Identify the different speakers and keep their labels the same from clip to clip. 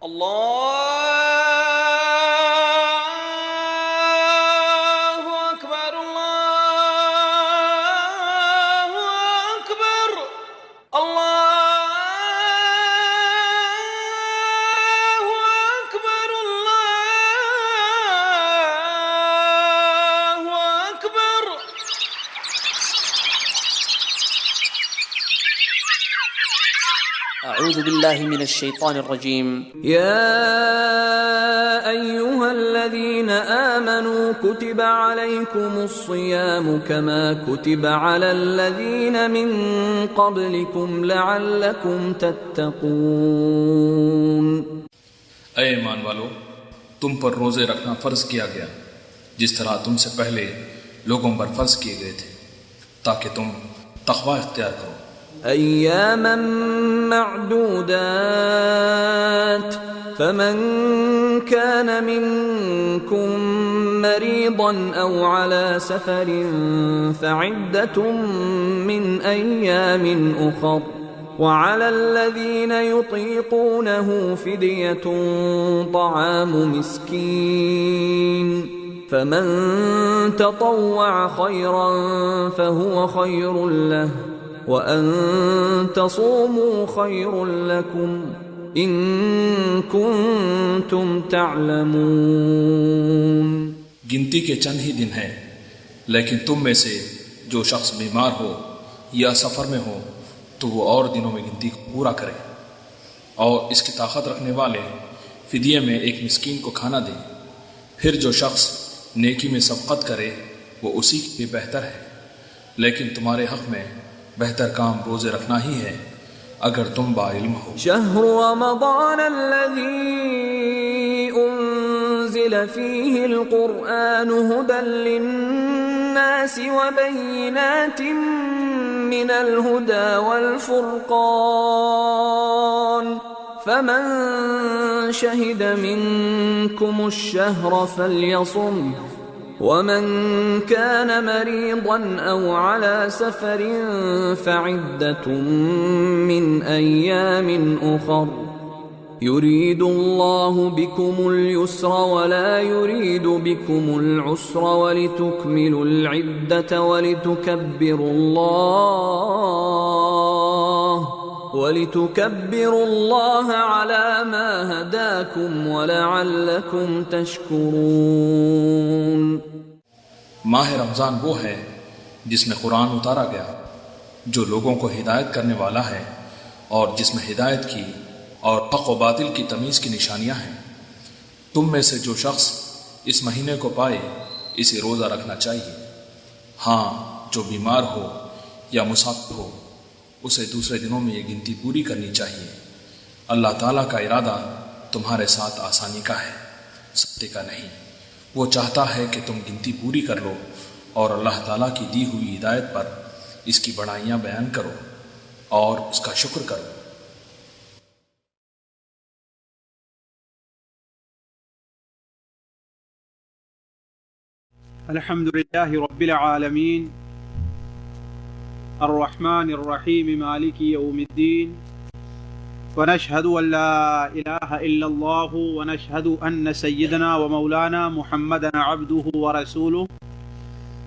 Speaker 1: الله أكبر الله أكبر الله أكبر الله أكبر.
Speaker 2: أعوذ بالله من الشيطان الرجيم.
Speaker 3: يا أيها الذين آمنوا كتب عليكم الصيام كما كتب على الذين من قبلكم لعلكم تتقون.
Speaker 4: اے ایمان والو، تم پر روزے رکھنا فرض کیا گیا جس طرح تم سے پہلے لوگوں پر فرض کیے گئے تھے تاکہ تم تقوی اختیار کرو.
Speaker 3: أياما معدودات فمن كان منكم مريضا أو على سفر فعدة من أيام أخر وعلى الذين يطيقونه فدية طعام مسكين فمن تطوع خيرا فهو خير له وَأَن تَصُومُوا خَيْرٌ لَكُمْ إِن كُنتُمْ تَعْلَمُونَ.
Speaker 4: گنتی کے چند ہی دن ہیں، لیکن تم میں سے جو شخص بیمار ہو یا سفر میں ہو تو وہ اور دنوں میں گنتی کو پورا کرے، اور اس کی طاقت رکھنے والے فدیے میں ایک مسکین کو کھانا دیں. پھر جو شخص نیکی میں سبقت کرے وہ اسی کے بہتر ہے، لیکن تمہارے حق میں بہتر کام روزے رکھنا ہی ہے اگر تم با علم ہو.
Speaker 3: شہر رمضان الذي انزل فيه القرآن هدى للناس وبينات من الهدى والفرقان فمن شهد منكم الشهر فليصمه ومن كان مريضا أو على سفر فعدة من أيام أخر يريد الله بكم اليسر ولا يريد بكم العسر ولتكملوا العدة ولتكبروا الله على ما هداكم ولعلكم تشكرون.
Speaker 4: ماہ رمضان وہ ہے جس میں قرآن اتارا گیا جو لوگوں کو ہدایت کرنے والا ہے اور جس میں ہدایت کی اور حق و باطل کی تمیز کی نشانیاں ہیں. تم میں سے جو شخص اس مہینے کو پائے اسے روزہ رکھنا چاہیے. ہاں، جو بیمار ہو یا مسافر ہو اسے دوسرے دنوں میں یہ گنتی پوری کرنی چاہیے. اللہ تعالیٰ کا ارادہ تمہارے ساتھ آسانی کا ہے، سختی کا نہیں. وہ چاہتا ہے کہ تم گنتی پوری کر لو اور اللہ تعالیٰ کی دی ہوئی ہدایت پر اس کی بڑائیاں بیان کرو اور اس کا شکر کرو.
Speaker 5: الحمد لله رب العالمين الرحمن الرحيم مالك يوم الدين ونشهد أن لا إله إلا الله ونشهد أن سيدنا ومولانا محمدا عبده ورسوله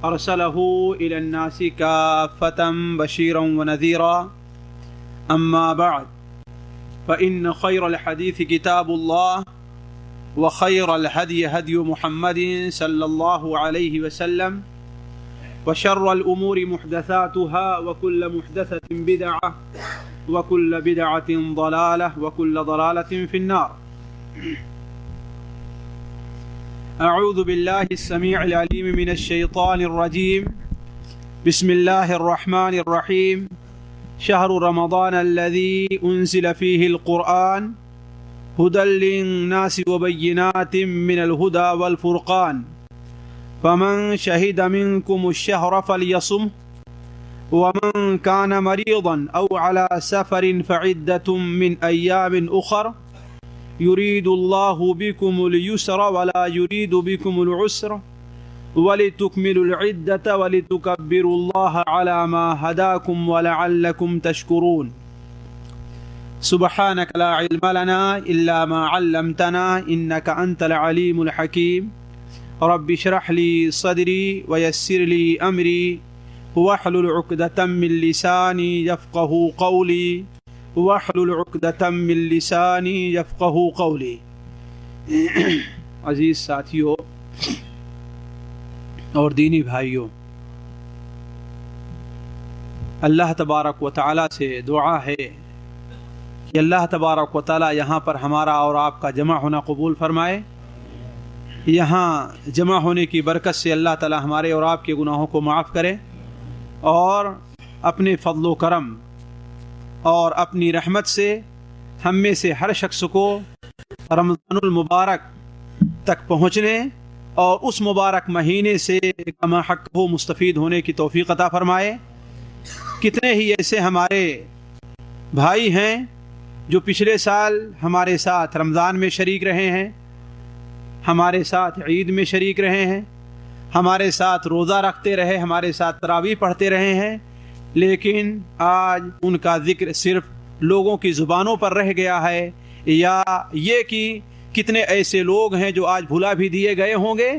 Speaker 5: أرسله إلى الناس كافة بشيرا ونذيرا. أما بعد فإن خير الحديث كتاب الله وخير الهدي هدي محمد صلى الله عليه وسلم وشر الأمور محدثاتها وكل محدثة بدعة وكل بدعة ضلالة وكل ضلالة في النار. أعوذ بالله السميع العليم من الشيطان الرجيم. بسم الله الرحمن الرحيم. شهر رمضان الذي أنزل فيه القرآن هدى للناس وبينات من الهدى والفرقان فمن شهد منكم الشهر فليصم ومن كان مريضا أو على سفر فعدة من أيام أخر يريد الله بكم اليسر ولا يريد بكم العسر وَلِتُكْمِلُوا الْعِدَّةَ وَلِتُكَبِّرُوا اللَّهَ عَلَى مَا هَدَاكُمْ وَلَعَلَّكُمْ تَشْكُرُونَ. سبحانك لا علم لنا إلا ما علمتنا إنك أنت العليم الحكيم رب اشرح لي صدري ويسر لي أمري واحلل عقدة من لساني يفقهوا قولي واحلل عقدة من لساني يفقهوا قولي. عزیز ساتھیوں اور دینی بھائیوں، اللہ تبارک و تعالیٰ سے دعا ہے کہ اللہ تبارک و تعالیٰ یہاں پر ہمارا اور آپ کا جمع ہونا قبول فرمائے. یہاں جمع ہونے کی برکت سے اللہ تعالیٰ ہمارے اور آپ کے گناہوں کو معاف کرے اور اپنے فضل و کرم اور اپنی رحمت سے ہم میں سے ہر شخص کو رمضان المبارک تک پہنچنے اور اس مبارک مہینے سے کما حق ہو مستفید ہونے کی توفیق عطا فرمائے. کتنے ہی ایسے ہمارے بھائی ہیں جو پچھلے سال ہمارے ساتھ رمضان میں شریک رہے ہیں، ہمارے ساتھ عید میں شریک رہے ہیں، ہمارے ساتھ روزہ رکھتے رہے، ہمارے ساتھ تراویح پڑھتے رہے ہیں، لیکن آج ان کا ذکر صرف لوگوں کی زبانوں پر رہ گیا ہے، یا یہ کہ کتنے ایسے لوگ ہیں جو آج بھلا بھی دیے گئے ہوں گے.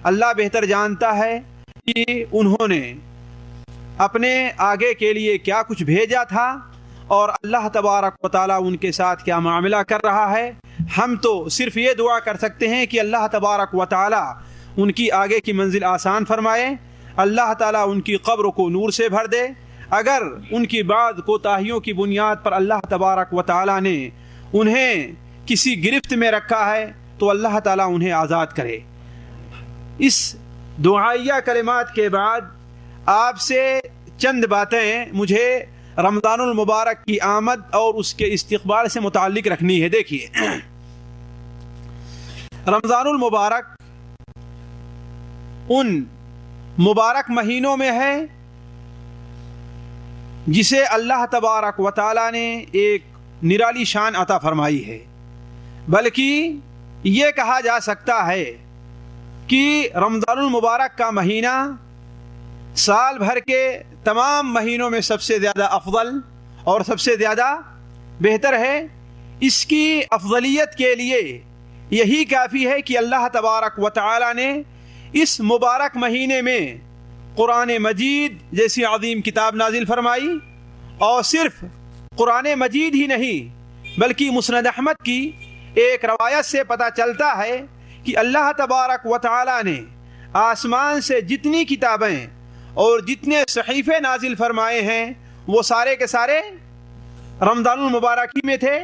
Speaker 5: اللہ بہتر جانتا ہے کہ انہوں نے اپنے آگے کے لیے کیا کچھ بھیجا تھا اور اللہ تبارک و تعالیٰ ان کے ساتھ کیا معاملہ کر رہا ہے. ہم تو صرف یہ دعا کر سکتے ہیں کہ اللہ تبارک و تعالیٰ ان کی آگے کی منزل آسان فرمائے، اللہ تعالیٰ ان کی قبر کو نور سے بھر دے. اگر ان کی بعض کوتاہیوں کی بنیاد پر اللہ تبارک و تعالیٰ نے انہیں کسی گرفت میں رکھا ہے تو اللہ تعالیٰ انہیں آزاد کرے. اس دعائیہ کلمات کے بعد آپ سے چند باتیں مجھے رمضان المبارک کی آمد اور اس کے استقبال سے متعلق رکھنی ہے. دیکھیے، رمضان المبارک ان مبارک مہینوں میں ہے جسے اللہ تبارک و تعالیٰ نے ایک نرالی شان عطا فرمائی ہے. بلکہ یہ کہا جا سکتا ہے کہ رمضان المبارک کا مہینہ سال بھر کے تمام مہینوں میں سب سے زیادہ افضل اور سب سے زیادہ بہتر ہے. اس کی افضلیت کے لیے یہی کافی ہے کہ اللہ تبارک و تعالی نے اس مبارک مہینے میں قرآن مجید جیسی عظیم کتاب نازل فرمائی. اور صرف قرآن مجید ہی نہیں بلکہ مسند احمد کی ایک روایت سے پتہ چلتا ہے کہ اللہ تبارک و تعالی نے آسمان سے جتنی کتابیں اور جتنے صحیفے نازل فرمائے ہیں وہ سارے کے سارے رمضان المبارک ہی میں تھے.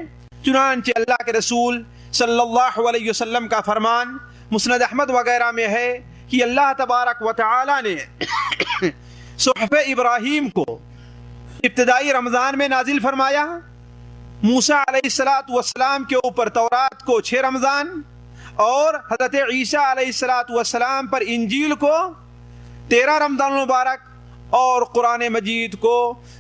Speaker 5: چنانچہ اللہ کے رسول صلی اللہ علیہ وسلم کا فرمان مسند احمد وغیرہ میں ہے کہ اللہ تبارک و تعالی نے صحف ابراہیم کو ابتدائی رمضان میں نازل فرمایا، موسیٰ علیہ السلام کے اوپر تورات کو 6 رمضان اور حضرت عیسیٰ علیہ السلام پر انجیل کو 13 رمضان المبارک اور قرآن مجید کو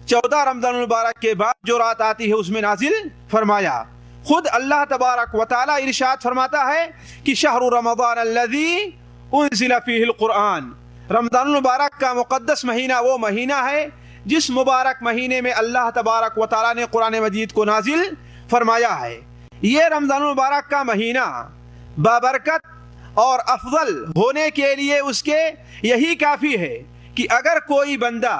Speaker 5: 14 رمضان المبارک کے بعد جو رات آتی ہے اس میں نازل فرمایا. خود اللہ تبارک و تعالی ارشاد فرماتا ہے کہ شہر رمضان الذی انزل فیہ القرآن، رمضان المبارک کا مقدس مہینہ وہ مہینہ ہے جس مبارک مہینے میں اللہ تبارک و تعالی نے قرآن مجید کو نازل فرمایا ہے. یہ رمضان المبارک کا مہینہ بابرکت اور افضل ہونے کے لیے اس کے یہی کافی ہے کہ اگر کوئی بندہ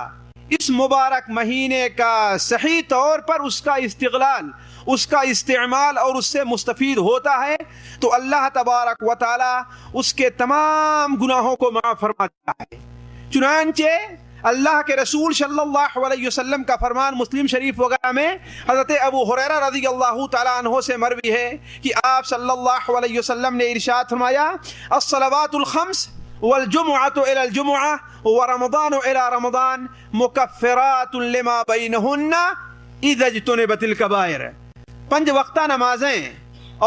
Speaker 5: اس مبارک مہینے کا صحیح طور پر اس کا استغلال، اس کا استعمال اور اس سے مستفید ہوتا ہے تو اللہ تبارک و تعالی اس کے تمام گناہوں کو معاف فرماتا ہے. چنانچہ اللہ کے رسول صلی اللہ علیہ وسلم کا فرمان مسلم شریف وغیرہ میں حضرت ابو ہریرہ رضی اللہ تعالیٰ عنہ سے مروی ہے کہ آپ صلی اللہ علیہ وسلم نے ارشاد فرمایا الصلوات الخمس والجمعة إلى الجمعة ورمضان إلى رمضان مكفرات لما بينهن إذا اجتنبت الكبائر. 5 وقتہ نمازیں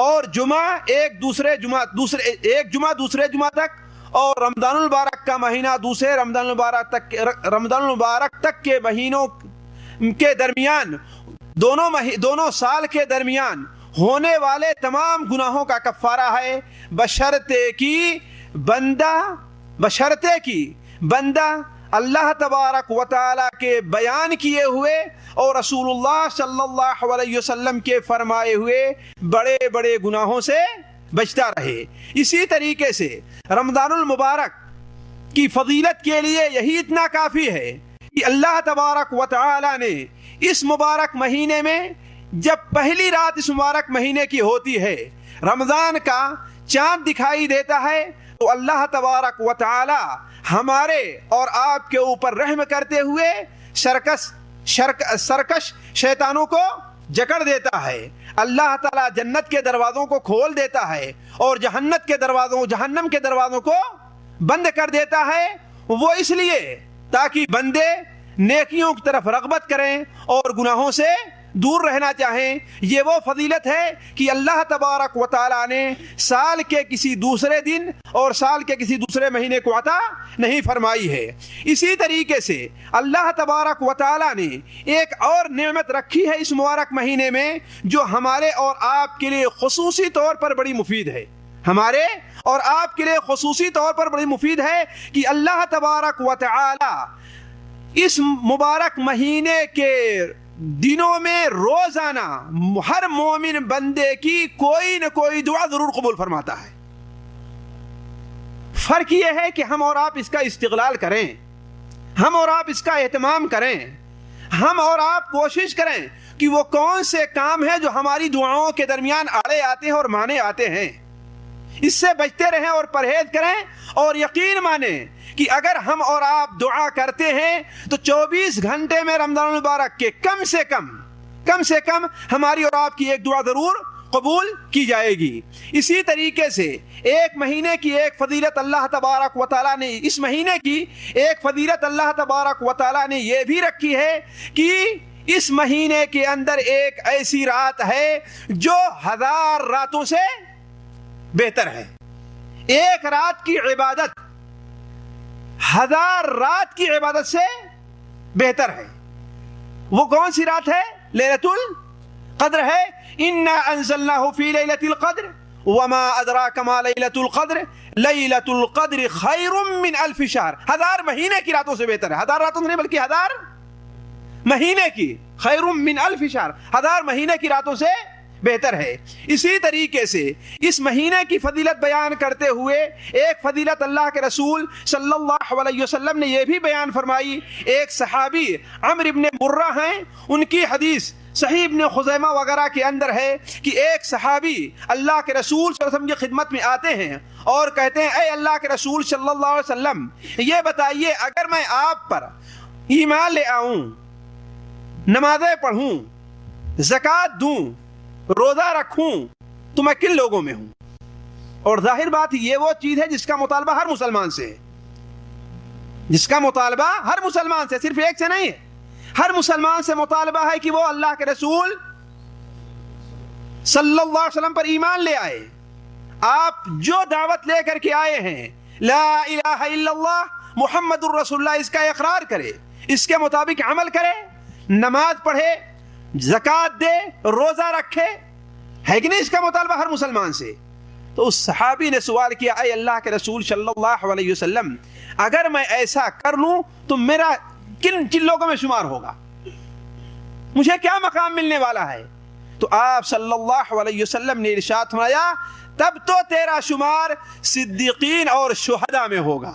Speaker 5: اور جمعہ ایک جمعہ دوسرے جمعہ تک اور رمضان المبارک کا مہینہ دوسرے رمضان المبارک تک کے مہینوں کے درمیان دونوں سال کے درمیان ہونے والے تمام گناہوں کا کفارہ ہے، بشرطے کی بندہ اللہ تبارک و تعالیٰ کے بیان کیے ہوئے اور رسول اللہ صلی اللہ علیہ وسلم کے فرمائے ہوئے بڑے بڑے گناہوں سے بچتا رہے۔ اسی طریقے سے رمضان المبارک کی فضیلت کے لیے یہی اتنا کافی ہے کہ اللہ تبارک و تعالیٰ نے اس مبارک مہینے میں جب پہلی رات اس مبارک مہینے کی ہوتی ہے، رمضان کا چاند دکھائی دیتا ہے، تو اللہ تبارک و تعالی ہمارے اور آپ کے اوپر رحم کرتے ہوئے سرکش شیطانوں کو جکڑ دیتا ہے۔ اللہ تعالی جنت کے دروازوں کو کھول دیتا ہے اور جہنم کے دروازوں کو بند کر دیتا ہے، وہ اس لیے تاکہ بندے نیکیوں کی طرف رغبت کریں اور گناہوں سے دور رہنا چاہیں۔ یہ وہ فضیلت ہے کہ اللہ تبارک و تعالیٰ نے سال کے کسی دوسرے دن اور سال کے کسی دوسرے مہینے کو عطا نہیں فرمائی ہے۔ اسی طریقے سے اللہ تبارک و تعالیٰ نے ایک اور نعمت رکھی ہے اس مبارک مہینے میں جو ہمارے اور آپ کے لیے خصوصی طور پر بڑی مفید ہے۔ ہمارے اور آپ کے لیے خصوصی طور پر بڑی مفید ہے کہ اللہ تبارک و تعالی اس مبارک مہینے کے دنوں میں روزانہ ہر مومن بندے کی کوئی نہ کوئی دعا ضرور قبول فرماتا ہے۔ فرق یہ ہے کہ ہم اور آپ اس کا استغلال کریں، ہم اور آپ اس کا اہتمام کریں، ہم اور آپ کوشش کریں کہ وہ کون سے کام ہیں جو ہماری دعاؤں کے درمیان آڑے آتے ہیں اور مانے آتے ہیں، اس سے بچتے رہیں اور پرہیز کریں، اور یقین مانیں کہ اگر ہم اور آپ دعا کرتے ہیں تو 24 گھنٹے میں رمضان المبارک کے کم سے کم ہماری اور آپ کی ایک دعا ضرور قبول کی جائے گی۔ اسی طریقے سے ایک مہینے کی ایک فضیلت اللہ تبارک و تعالیٰ نے اس مہینے کی ایک فضیلت اللہ تبارک و تعالیٰ نے یہ بھی رکھی ہے کہ اس مہینے کے اندر ایک ایسی رات ہے جو 1000 راتوں سے بہتر ہے۔ ایک رات کی عبادت 1000 رات کی عبادت سے بہتر ہے۔ وہ کون سی رات ہے؟ لیلۃ القدر ہے۔ انا انزلناہ فی لیلۃ القدر وما ادراک ما لیلۃ القدر لیلۃ القدر خیر من 1000 شہر۔ 1000 مہینے کی راتوں سے بہتر ہے۔ 1000 راتوں سے نہیں بلکہ 1000 مہینے کی، خیر من 1000 شہر، 1000 مہینے کی راتوں سے بہتر ہے۔ اسی طریقے سے اس مہینے کی فضیلت بیان کرتے ہوئے ایک فضیلت اللہ کے رسول صلی اللہ علیہ وسلم نے یہ بھی بیان فرمائی۔ ایک صحابی عمرو ابن مرہ ہیں، ان کی حدیث صحیح ابن خزیمہ وغیرہ کے اندر ہے کہ ایک صحابی اللہ کے رسول صلی اللہ علیہ وسلم کی خدمت میں آتے ہیں اور کہتے ہیں اے اللہ کے رسول صلی اللہ علیہ وسلم، یہ بتائیے اگر میں آپ پر ایمان لے آؤں، نمازیں پڑھوں، زکوٰۃ دوں، روزہ رکھوں تو میں کن لوگوں میں ہوں؟ اور ظاہر بات یہ وہ چیز ہے جس کا مطالبہ ہر مسلمان سے ہے، جس کا مطالبہ ہر مسلمان سے، صرف ایک سے نہیں ہے، ہر مسلمان سے مطالبہ ہے کہ وہ اللہ کے رسول صلی اللہ علیہ وسلم پر ایمان لے آئے۔ آپ جو دعوت لے کر کے آئے ہیں، لا الہ الا اللہ محمد الرسول اللہ، اس کا اقرار کرے، اس کے مطابق عمل کرے، نماز پڑھے، زکوٰۃ دے، روزہ رکھے، ہے کہ نہیں اس کا مطالبہ ہر مسلمان سے؟ تو اس صحابی نے سوال کیا اے اللہ کے رسول صلی اللہ علیہ وسلم، اگر میں ایسا کر لوں تو میرا کن لوگوں میں شمار ہوگا، مجھے کیا مقام ملنے والا ہے؟ تو آپ صلی اللہ علیہ وسلم نے ارشاد فرمایا تب تو تیرا شمار صدیقین اور شہداء میں ہوگا۔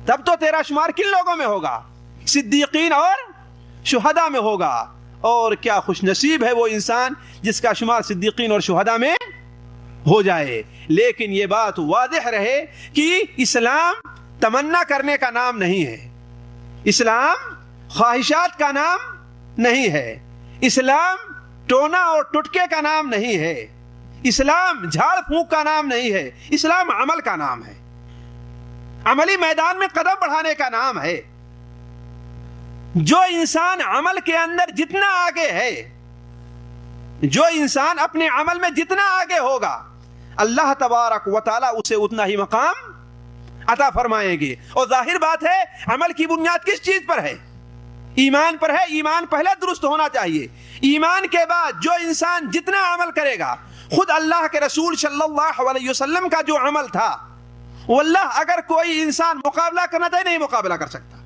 Speaker 5: تب تو تیرا شمار کن لوگوں میں ہوگا؟ صدیقین اور شہداء میں ہوگا۔ اور کیا خوش نصیب ہے وہ انسان جس کا شمار صدیقین اور شہداء میں ہو جائے۔ لیکن یہ بات واضح رہے کہ اسلام تمنا کرنے کا نام نہیں ہے، اسلام خواہشات کا نام نہیں ہے، اسلام ٹونا اور ٹٹکے کا نام نہیں ہے، اسلام جھاڑ پھونک کا نام نہیں ہے، اسلام عمل کا نام ہے، عملی میدان میں قدم بڑھانے کا نام ہے۔ جو انسان عمل کے اندر جتنا آگے ہے، جو انسان اپنے عمل میں جتنا آگے ہوگا، اللہ تبارک و تعالی اسے اتنا ہی مقام عطا فرمائیں گے۔ اور ظاہر بات ہے عمل کی بنیاد کس چیز پر ہے؟ ایمان پر ہے۔ ایمان پہلے درست ہونا چاہیے، ایمان کے بعد جو انسان جتنا عمل کرے گا، خود اللہ کے رسول صلی اللہ علیہ وسلم کا جو عمل تھا، واللہ اگر کوئی انسان مقابلہ کرنا چاہے نہیں مقابلہ کر سکتا،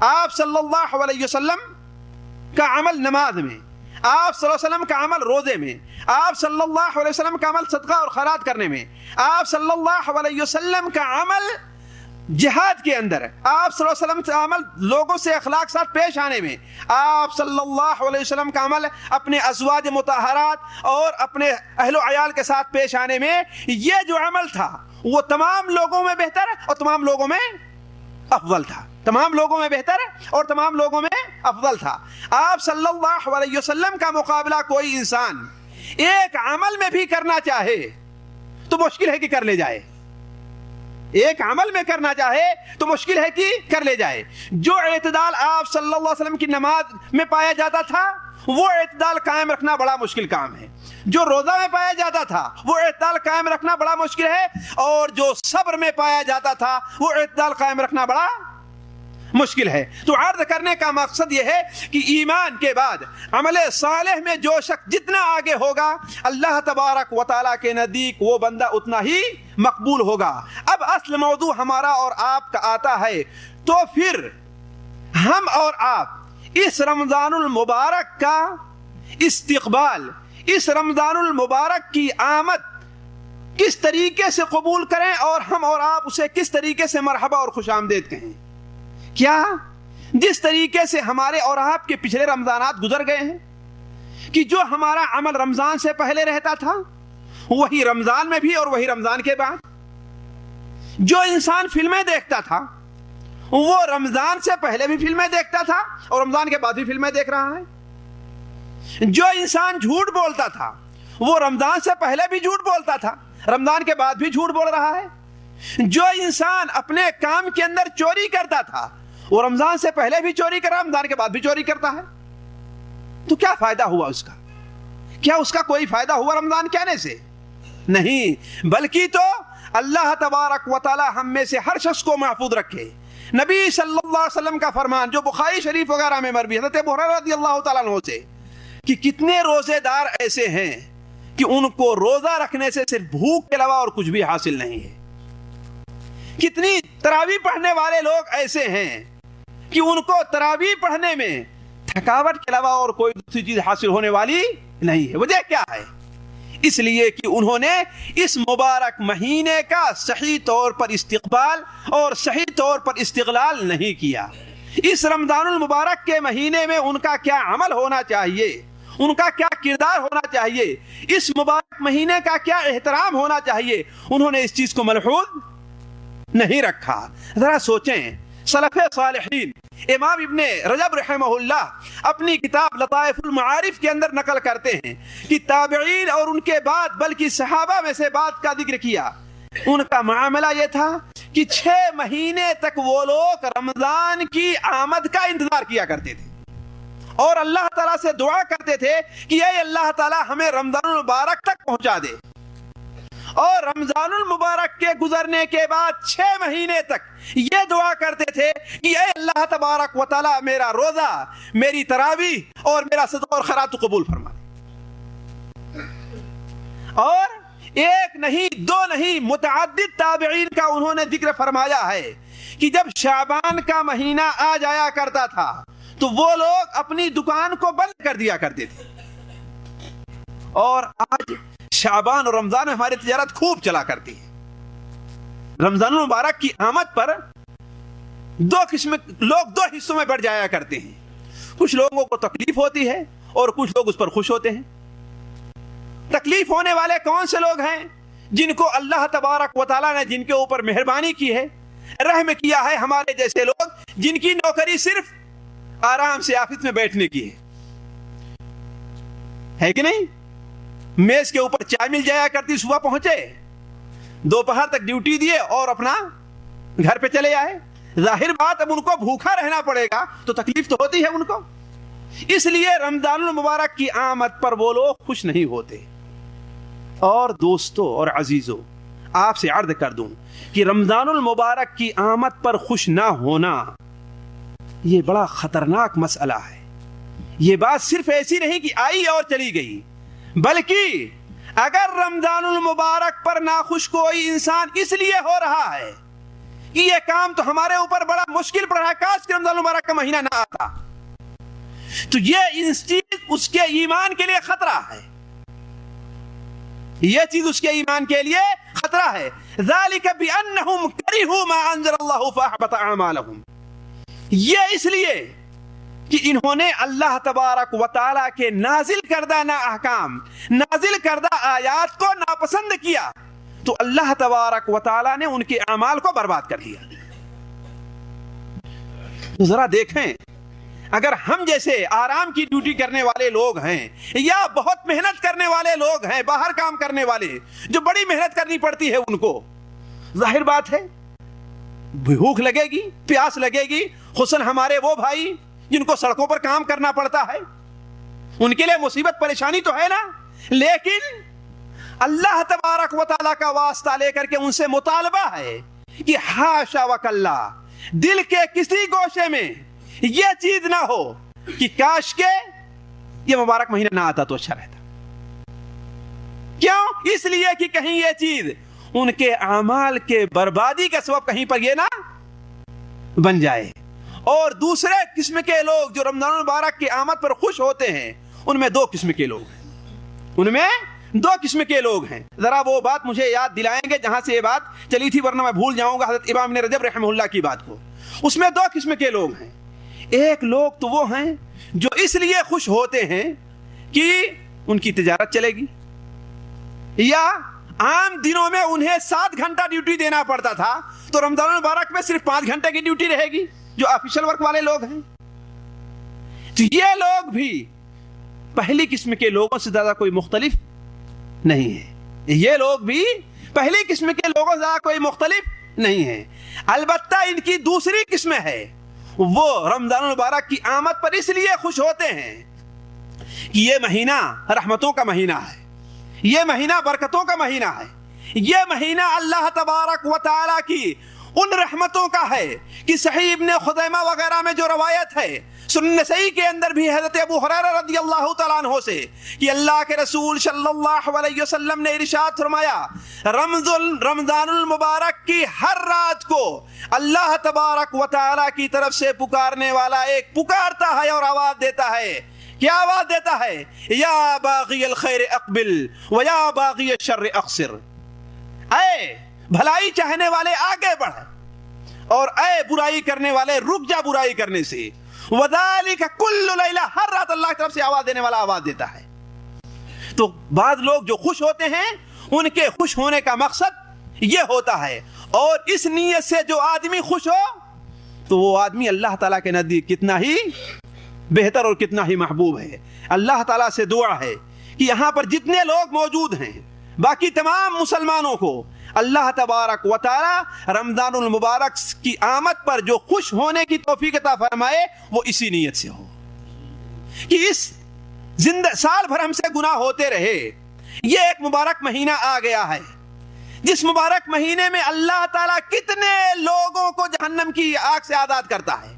Speaker 5: آپ صلی اللہ علیہ وسلم کا عمل نماز میں، آپ صلی اللہ علیہ وسلم کا عمل روزے میں، آپ صلی اللہ علیہ وسلم کا عمل صدقہ اور خیرات کرنے میں، آپ صلی اللہ علیہ وسلم کا عمل جہاد کے اندر، آپ صلی اللہ علیہ وسلم کا عمل لوگوں سے اخلاق ساتھ پیش آنے میں، آپ صلی اللہ علیہ وسلم کا عمل اپنے ازواج مطہرات اور اپنے اہل و عیال کے ساتھ پیش آنے میں، یہ جو عمل تھا وہ تمام لوگوں میں بہتر اور تمام لوگوں میں افضل تھا، تمام لوگوں میں بہتر اور تمام لوگوں میں افضل تھا۔ آپ صلی اللہ علیہ وسلم کا مقابلہ کوئی انسان ایک عمل میں بھی کرنا چاہے تو مشکل ہے کہ کر لے جائے، ایک عمل میں کرنا چاہے تو مشکل ہے کہ کر لے جائے۔ جو اعتدال آپ صلی اللہ علیہ وسلم کی نماز میں پایا جاتا تھا وہ اعتدال قائم رکھنا بڑا مشکل کام ہے، جو روزہ میں پایا جاتا تھا وہ اعتدال قائم رکھنا بڑا مشکل ہے، اور جو صبر میں پایا جاتا تھا وہ اعتدال قائم رکھنا بڑا مشکل ہے۔ تو عرض کرنے کا مقصد یہ ہے کہ ایمان کے بعد عمل صالح میں جو شخص جتنا آگے ہوگا اللہ تبارک و تعالیٰ کے نزدیک وہ بندہ اتنا ہی مقبول ہوگا۔ اب اصل موضوع ہمارا اور آپ کا آتا ہے، تو پھر ہم اور آپ اس رمضان المبارک کا استقبال، اس رمضان المبارک کی آمد کس طریقے سے قبول کریں، اور ہم اور آپ اسے کس طریقے سے مرحبا اور خوش آمدید کہیں؟ کیا جس طریقے سے ہمارے اور آپ کے پچھلے رمضانات گزر گئے ہیں کہ جو ہمارا عمل رمضان سے پہلے رہتا تھا وہی رمضان میں بھی اور وہی رمضان کے بعد، جو انسان فلمیں دیکھتا تھا وہ رمضان سے پہلے بھی فلمیں دیکھتا تھا اور رمضان کے بعد بھی فلمیں دیکھ رہا ہے، جو انسان جھوٹ بولتا تھا وہ رمضان سے پہلے بھی جھوٹ بولتا تھا، رمضان کے بعد بھی جھوٹ بول رہا ہے، جو انسان اپنے کام کے اندر چوری کرتا تھا وہ رمضان سے پہلے بھی چوری کر رہا ہے، رمضان کے بعد بھی چوری کرتا ہے۔ تو کیا فائدہ ہوا اس کا؟ کیا اس کا کوئی فائدہ ہوا رمضان کے آنے سے؟ نہیں، بلکہ تو اللہ تبارک و تعالی ہم میں سے ہر شخص کو محفوظ رکھے۔ نبی صلی اللہ علیہ وسلم کا فرمان جو بخاری شریف وغیرہ میں مروی حضرت ابو ہریرہ رضی اللہ تعالیٰ عنہ سے کہ کتنے روزے دار ایسے ہیں کہ ان کو روزہ رکھنے سے صرف بھوک کے علاوہ اور کچھ بھی حاصل نہیں ہے، کتنی تراویح پڑھنے والے لوگ ایسے ہیں کہ ان کو تراویح پڑھنے میں تھکاوٹ کے علاوہ اور کوئی دوسری چیز حاصل ہونے والی نہیں ہے۔ وجہ کیا ہے؟ اس لیے کہ انہوں نے اس مبارک مہینے کا صحیح طور پر استقبال اور صحیح طور پر استغلال نہیں کیا۔ اس رمضان المبارک کے مہینے میں ان کا کیا عمل ہونا چاہیے، ان کا کیا کردار ہونا چاہیے، اس مبارک مہینے کا کیا احترام ہونا چاہیے، انہوں نے اس چیز کو ملحوظ نہیں رکھا۔ ذرا سوچیں، سلف صالحین امام ابن رجب رحمہ اللہ اپنی کتاب لطائف المعارف کے اندر نقل کرتے ہیں کہ تابعین اور ان کے بعد بلکہ صحابہ میں سے بات کا ذکر کیا، ان کا معاملہ یہ تھا کہ 6 مہینے تک وہ لوگ رمضان کی آمد کا انتظار کیا کرتے تھے اور اللہ تعالیٰ سے دعا کرتے تھے کہ اے اللہ تعالیٰ ہمیں رمضان المبارک تک پہنچا دے، اور رمضان المبارک کے گزرنے کے بعد 6 مہینے تک یہ دعا کرتے تھے کہ اے اللہ تبارک و تعالی میرا روزہ، میری تراویح اور میرا صدقہ اور خیرات قبول فرما دے۔ اور ایک نہیں، دو نہیں، متعدد تابعین کا انہوں نے ذکر فرمایا ہے کہ جب شعبان کا مہینہ آ جایا کرتا تھا تو وہ لوگ اپنی دکان کو بند کر دیا کرتے تھے، اور آج شعبان اور رمضان میں ہماری تجارت خوب چلا کرتی ہے۔ رمضان المبارک کی آمد پر لوگ 2 حصوں میں بڑھ جایا کرتے ہیں، کچھ لوگوں کو تکلیف ہوتی ہے اور کچھ لوگ اس پر خوش ہوتے ہیں۔ تکلیف ہونے والے کون سے لوگ ہیں؟ جن کو اللہ تبارک و تعالیٰ نے جن کے اوپر مہربانی کی ہے، رحم کیا ہے، ہمارے جیسے لوگ جن کی نوکری صرف آرام سے آفس میں بیٹھنے کی ہے کہ نہیں؟ میز کے اوپر چائے مل جایا کرتی، صبح پہنچے، دوپہر تک ڈیوٹی دیے اور اپنا گھر پہ چلے آئے۔ ظاہر بات اب ان کو بھوکا رہنا پڑے گا تو تکلیف تو ہوتی ہے ان کو، اس لیے رمضان المبارک کی آمد پر وہ لوگ خوش نہیں ہوتے۔ اور دوستو اور عزیزو، آپ سے عرض کر دوں کہ رمضان المبارک کی آمد پر خوش نہ ہونا یہ بڑا خطرناک مسئلہ ہے۔ یہ بات صرف ایسی نہیں کہ آئی اور چلی گئی، بلکہ اگر رمضان المبارک پر ناخوش کوئی انسان اس لیے ہو رہا ہے کہ یہ کام تو ہمارے اوپر بڑا مشکل پڑ رہا ہے، کاش کہ رمضان المبارک کا مہینہ نہ آتا. تو یہ چیز اس کے ایمان کے لیے خطرہ ہے، یہ چیز اس کے ایمان کے لیے خطرہ ہے. ذالک بانہم کرہوا ما انزل اللہ فاحبط اعمالہم، یہ اس لیے کہ انہوں نے اللہ تبارک و تعالیٰ کے نازل کردہ احکام، نازل کردہ آیات کو ناپسند کیا تو اللہ تبارک و تعالیٰ نے ان کے اعمال کو برباد کر دیا. تو ذرا دیکھیں، اگر ہم جیسے آرام کی ڈیوٹی کرنے والے لوگ ہیں یا بہت محنت کرنے والے لوگ ہیں، باہر کام کرنے والے جو بڑی محنت کرنی پڑتی ہے، ان کو ظاہر بات ہے بھوک لگے گی، پیاس لگے گی، خصوصاً ہمارے وہ بھائی جن کو سڑکوں پر کام کرنا پڑتا ہے، ان کے لیے مصیبت پریشانی تو ہے نا. لیکن اللہ تبارک و تعالیٰ کا واسطہ لے کر کے ان سے مطالبہ ہے کہ حاشا وکلا، دل کے کسی گوشے میں یہ چیز نہ ہو کہ کاش کے یہ مبارک مہینہ نہ آتا تو اچھا رہتا. کیوں؟ اس لیے کہ کہیں یہ چیز ان کے اعمال کے بربادی کا سبب کہیں پر یہ نہ بن جائے. اور دوسرے قسم کے لوگ جو رمضان المبارک کی آمد پر خوش ہوتے ہیں، ان میں دو قسم کے لوگ ہیں، ان میں دو قسم کے لوگ ہیں. ذرا وہ بات مجھے یاد دلائیں گے جہاں سے یہ بات چلی تھی، ورنہ میں بھول جاؤں گا حضرت امام ابن رجب رحمہ اللہ کی بات کو. اس میں دو قسم کے لوگ ہیں. ایک لوگ تو وہ ہیں جو اس لیے خوش ہوتے ہیں کہ ان کی تجارت چلے گی، یا عام دنوں میں انہیں 7 گھنٹہ ڈیوٹی دینا پڑتا تھا تو رمضان المبارک میں صرف 5 گھنٹے کی ڈیوٹی رہے گی، جو آفیشل ورک والے لوگ ہیں. تو یہ لوگ بھی پہلی قسم کے لوگوں سے زیادہ کوئی مختلف نہیں ہے، یہ لوگ بھی پہلی قسم کے لوگوں سے زیادہ کوئی مختلف نہیں ہے. البتہ ان کی دوسری قسم ہے، وہ رمضان المبارک کی آمد پر اس لیے خوش ہوتے ہیں کہ یہ مہینہ رحمتوں کا مہینہ ہے، یہ مہینہ برکتوں کا مہینہ ہے، یہ مہینہ اللہ تبارک و تعالیٰ کی ان رحمتوں کا ہے کہ صحیح ابن خزیمہ وغیرہ میں جو روایت ہے، سنن نسائی کے اندر بھی حضرت ابو ہریرہ رضی اللہ تعالیٰ عنہ سے کہ اللہ کے رسول صلی اللہ علیہ وسلم نے ارشاد فرمایا، رمضان المبارک کی ہر رات کو اللہ تبارک و تعالیٰ کی طرف سے پکارنے والا ایک پکارتا ہے اور آواز دیتا ہے. کیا آواز دیتا ہے؟ یا باغی الخیر اقبل و یا باغی الشر اقصر، اے بھلائی چاہنے والے آگے بڑھ، اور اے برائی کرنے والے رک جا برائی کرنے سے. وذالک کل لیلہ، ہر رات اللہ کی طرف سے آواز دینے والا آواز دیتا ہے. تو بعض لوگ جو خوش ہوتے ہیں، ان کے خوش ہونے کا مقصد یہ ہوتا ہے، اور اس نیت سے جو آدمی خوش ہو تو وہ آدمی اللہ تعالیٰ کے نزدیک کتنا ہی بہتر اور کتنا ہی محبوب ہے. اللہ تعالیٰ سے دعا ہے کہ یہاں پر جتنے لوگ موجود ہیں، باقی تمام مسلمانوں کو اللہ تبارک و تعالی رمضان المبارک کی آمد پر جو خوش ہونے کی توفیق عطا فرمائے، وہ اسی نیت سے ہو کہ اس سال بھر ہم سے گناہ ہوتے رہے. یہ ایک مبارک مہینہ آ گیا ہے جس مبارک مہینے میں اللہ تعالیٰ کتنے لوگوں کو جہنم کی آگ سے آزاد کرتا ہے.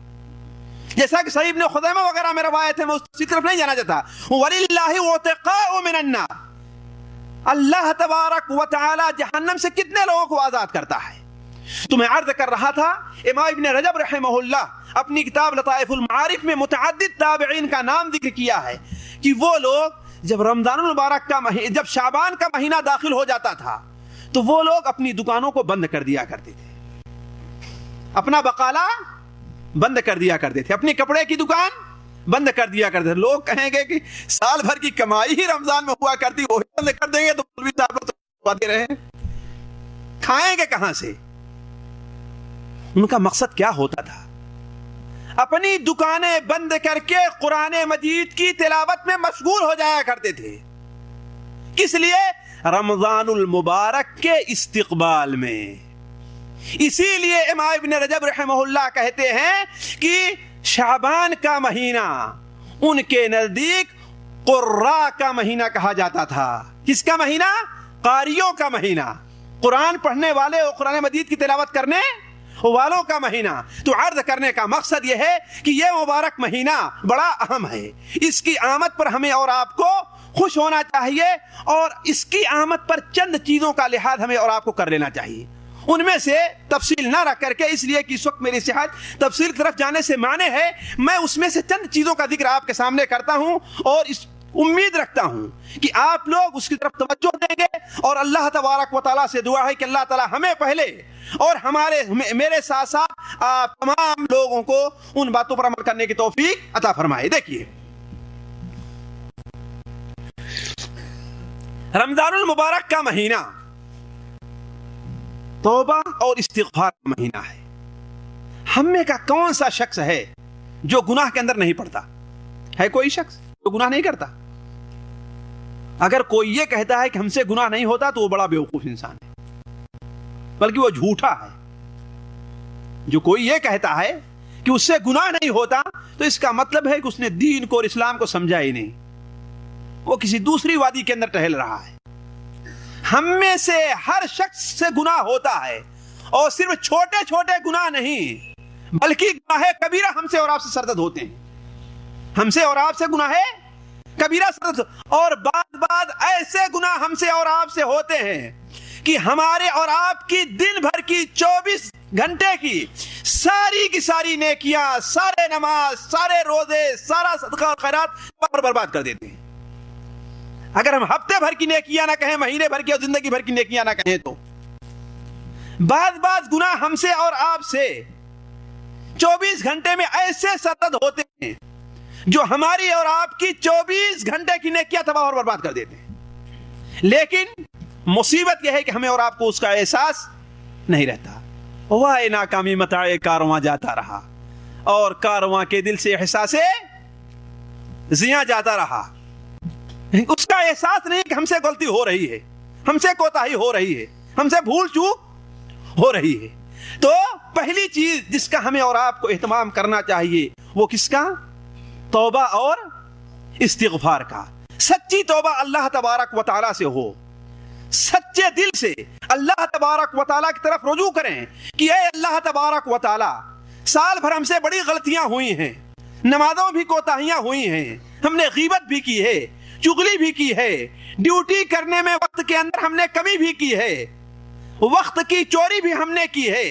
Speaker 5: جیسا کہ صحیح ابن خزیمہ وغیرہ میں روایت ہے، میں اس طرف نہیں جانا چاہتا. وَلِلَّهِ عُتَقَاءُ مِنَ النَّارِ، اللہ تبارک و تعالی جہنم سے کتنے لوگوں کو آزاد کرتا ہے. تو میں عرض کر رہا تھا، امام ابن رجب رحمہ اللہ اپنی کتاب لطائف المعارف میں متعدد تابعین کا نام ذکر کیا ہے کہ وہ لوگ جب رمضان المبارک کا جب شعبان کا مہینہ داخل ہو جاتا تھا تو وہ لوگ اپنی دکانوں کو بند کر دیا کرتے تھے، اپنا بقالہ بند کر دیا کرتے تھے، اپنی کپڑے کی دکان بند کر دیا کرتے تھے. لوگ کہیں گے کہ سال بھر کی کمائی ہی رمضان میں ہوا کرتی، وہی بند کر دیں گے تو مولوی صاحب تو دے رہے ہیں، کھائیں گے کہاں سے؟ ان کا مقصد کیا ہوتا تھا؟ اپنی دکانیں بند کر کے قرآن مجید کی تلاوت میں مشغول ہو جایا کرتے تھے. کس لیے؟ رمضان المبارک کے استقبال میں. اسی لیے امام ابن رجب رحمہ اللہ کہتے ہیں کہ شعبان کا مہینہ ان کے نزدیک قراء کا مہینہ کہا جاتا تھا. کس کا مہینہ؟ قاریوں کا مہینہ، قرآن پڑھنے والے اور قرآن مجید کی تلاوت کرنے والوں کا مہینہ. تو عرض کرنے کا مقصد یہ ہے کہ یہ مبارک مہینہ بڑا اہم ہے. اس کی آمد پر ہمیں اور آپ کو خوش ہونا چاہیے، اور اس کی آمد پر چند چیزوں کا لحاظ ہمیں اور آپ کو کر لینا چاہیے. ان میں سے تفصیل نہ رکھ کر کے، اس لیے کہ اس وقت میری صحت تفصیل کی طرف جانے سے مانے ہے، میں اس میں سے چند چیزوں کا ذکر آپ کے سامنے کرتا ہوں، اور اس امید رکھتا ہوں کہ آپ لوگ اس کی طرف توجہ دیں گے، اور اللہ تبارک و تعالیٰ سے دعا ہے کہ اللہ تعالیٰ ہمیں پہلے اور میرے ساتھ ساتھ آپ تمام لوگوں کو ان باتوں پر عمل کرنے کی توفیق عطا فرمائے۔ دیکھیے، رمضان المبارک کا مہینہ توبہ اور استغفار کا مہینہ ہے۔ ہم میں کا کون سا شخص ہے جو گناہ کے اندر نہیں پڑتا؟ ہے کوئی شخص جو گناہ نہیں کرتا؟ اگر کوئی یہ کہتا ہے کہ ہم سے گناہ نہیں ہوتا تو وہ بڑا بیوقوف انسان ہے، بلکہ وہ جھوٹا ہے۔ جو کوئی یہ کہتا ہے کہ اس سے گناہ نہیں ہوتا تو اس کا مطلب ہے کہ اس نے دین کو اور اسلام کو سمجھا ہی نہیں، وہ کسی دوسری وادی کے اندر ٹہل رہا ہے۔ ہم میں سے ہر شخص سے گناہ ہوتا ہے، اور صرف چھوٹے چھوٹے گناہ نہیں بلکہ گناہ کبیرہ ہم سے اور آپ سے سرزد ہوتے ہیں۔ ہم سے اور آپ سے گناہ کبیرہ سرزد، اور بعد ایسے گناہ ہم سے اور آپ سے ہوتے ہیں کہ ہمارے اور آپ کی دن بھر کی 24 گھنٹے کی ساری نیکیاں، سارے نماز، سارے روزے، سارا صدقہ اور خیرات پر برباد کر دیتے ہیں۔ اگر ہم ہفتے بھر کی نیکیاں نہ کہیں، مہینے بھر کی اور زندگی بھر کی نیکیاں نہ کہیں، تو بعض گناہ ہم سے اور آپ سے 24 گھنٹے میں ایسے سرزد ہوتے ہیں جو ہماری اور آپ کی 24 گھنٹے کی نیکیاں تباہ اور برباد کر دیتے ہیں۔ لیکن مصیبت یہ ہے کہ ہمیں اور آپ کو اس کا احساس نہیں رہتا۔ وائے ناکامی متاع کارواں جاتا رہا، اور کارواں کے دل سے احساس زیاں جاتا رہا۔ اس کا احساس نہیں کہ ہم سے غلطی ہو رہی ہے، ہم سے کوتاہی ہو رہی ہے، ہم سے بھول چوک ہو رہی ہے۔ تو پہلی چیز جس کا ہمیں اور آپ کو اہتمام کرنا چاہیے وہ کس کا؟ توبہ اور استغفار کا۔ سچی توبہ اللہ تبارک و تعالیٰ سے ہو، سچے دل سے اللہ تبارک و تعالیٰ کی طرف رجوع کریں کہ اے اللہ تبارک و تعالیٰ، سال بھر ہم سے بڑی غلطیاں ہوئی ہیں، نمازوں بھی کوتاہیاں ہوئی ہیں، ہم نے غیبت بھی کی ہے، چغلی بھی کی ہے، ڈیوٹی کرنے میں وقت کے اندر ہم نے کمی بھی کی ہے، وقت کی چوری بھی ہم نے کی ہے۔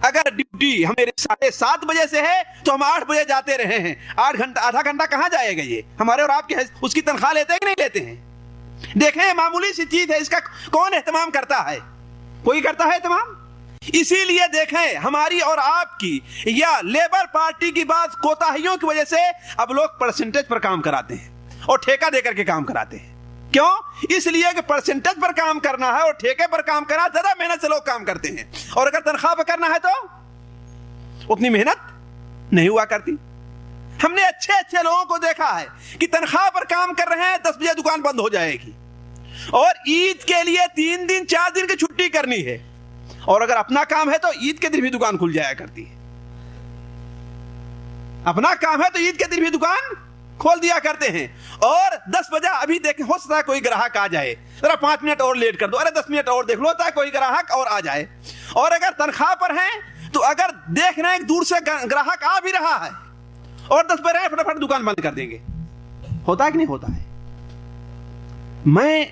Speaker 5: اگر ڈیوٹی ہمارے 7:30 بجے سے ہے تو ہم 8 بجے جاتے رہے ہیں، 8 گھنٹہ، آدھا گھنٹہ کہاں جائے گا؟ یہ ہمارے اور آپ کی اس کی تنخواہ لیتے ہیں کہ نہیں لیتے ہیں؟ دیکھیں، معمولی سی چیز ہے، اس کا کون اہتمام کرتا ہے؟ کوئی کرتا ہے اہتمام؟ اسی لیے دیکھیں، ہماری اور آپ کی یا لیبر پارٹی کی بعض کوتاہیوں کی وجہ سے اب لوگ پرسنٹیج پر کام کراتے ہیں اور ٹھیکہ دے کر کے کام کراتے ہیں۔ کیوں؟ اس لیے کہ پرسنٹیج پر کام کرنا ہے اور ٹھیکے پر کام کرنا، زیادہ محنت سے لوگ کام کرتے ہیں، اور اگر تنخواہ پر کرنا ہے تو اتنی محنت نہیں ہوا کرتی۔ ہم نے اچھے لوگوں کو دیکھا ہے کہ تنخواہ پر کام کر رہے ہیں، 10 بجے دکان بند ہو جائے گی، اور عید کے لیے 3 دن 4 دن کی چھٹی کرنی ہے، اور اگر اپنا کام ہے تو عید کے دن بھی دکان کھل جایا کرتی ہے۔ اپنا کام ہے تو عید کے دن بھی دکان کھول دیا کرتے ہیں، اور 10 بجے ابھی دیکھیں، ہو سکتا ہے کوئی گراہک آ جائے، ذرا 5 منٹ اور لیٹ کر دو، ارے 10 منٹ اور دیکھ لو، ہوتا ہے کوئی گراہک اور آ جائے۔ اور اگر تنخواہ پر ہیں تو اگر دیکھ رہے ہیں دور سے گراہک آ بھی رہا ہے اور 10 بجے فٹافٹ دکان بند کر دیں گے، ہوتا ہے کہ نہیں ہوتا ہے؟ میں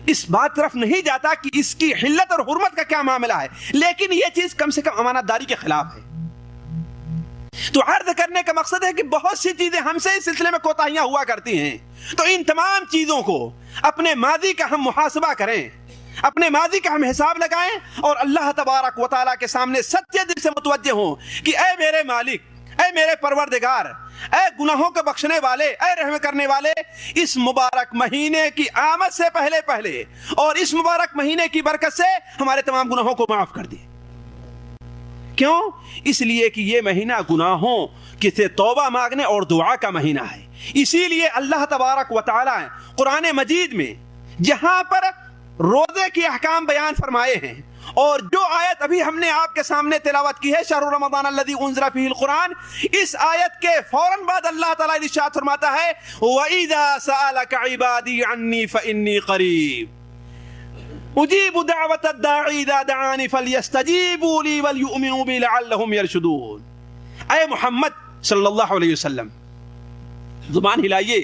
Speaker 5: اس بات طرف نہیں جاتا کہ اس کی حلت اور حرمت کا کیا معاملہ ہے، لیکن یہ چیز کم سے کم امانت داری کے خلاف ہے۔ تو عرض کرنے کا مقصد ہے کہ بہت سی چیزیں ہم سے اس سلسلے میں کوتاہیاں ہوا کرتی ہیں، تو ان تمام چیزوں کو اپنے ماضی کا ہم محاسبہ کریں، اپنے ماضی کا ہم حساب لگائیں، اور اللہ تبارک و تعالیٰ کے سامنے سچے دل سے متوجہ ہوں کہ اے میرے مالک، اے میرے پروردگار، اے گناہوں کو بخشنے والے، اے رحم کرنے والے، اس مبارک مہینے کی آمد سے پہلے اور اس مبارک مہینے کی برکت سے ہمارے تمام گناہوں کو معاف کر دے۔ کیوں؟ اس لیے کہ یہ مہینہ گناہوں کی سے توبہ مانگنے اور دعا کا مہینہ ہے۔ اسی لیے اللہ تبارک و تعالیٰ قرآن مجید میں جہاں پر روزے کے احکام بیان فرمائے ہیں، اور جو آیت ابھی ہم نے آپ کے سامنے تلاوت کی ہے، شہر رمضان الذی انزل فیہ القرآن، اس آیت کے فوراً بعد اللہ تعالیٰ ارشاد فرماتا ہے وَإِذَا سَأَلَكَ عِبَادِي عَنِّي فَإِنِّي قَرِيبٌ اجیب دعوت الداعی اذا دعانی فلیستجیبوا لی ولیؤمنوا بی لعلہم یرشدون۔ اے محمد صلی اللہ علیہ وسلم، زبان ہلائیے،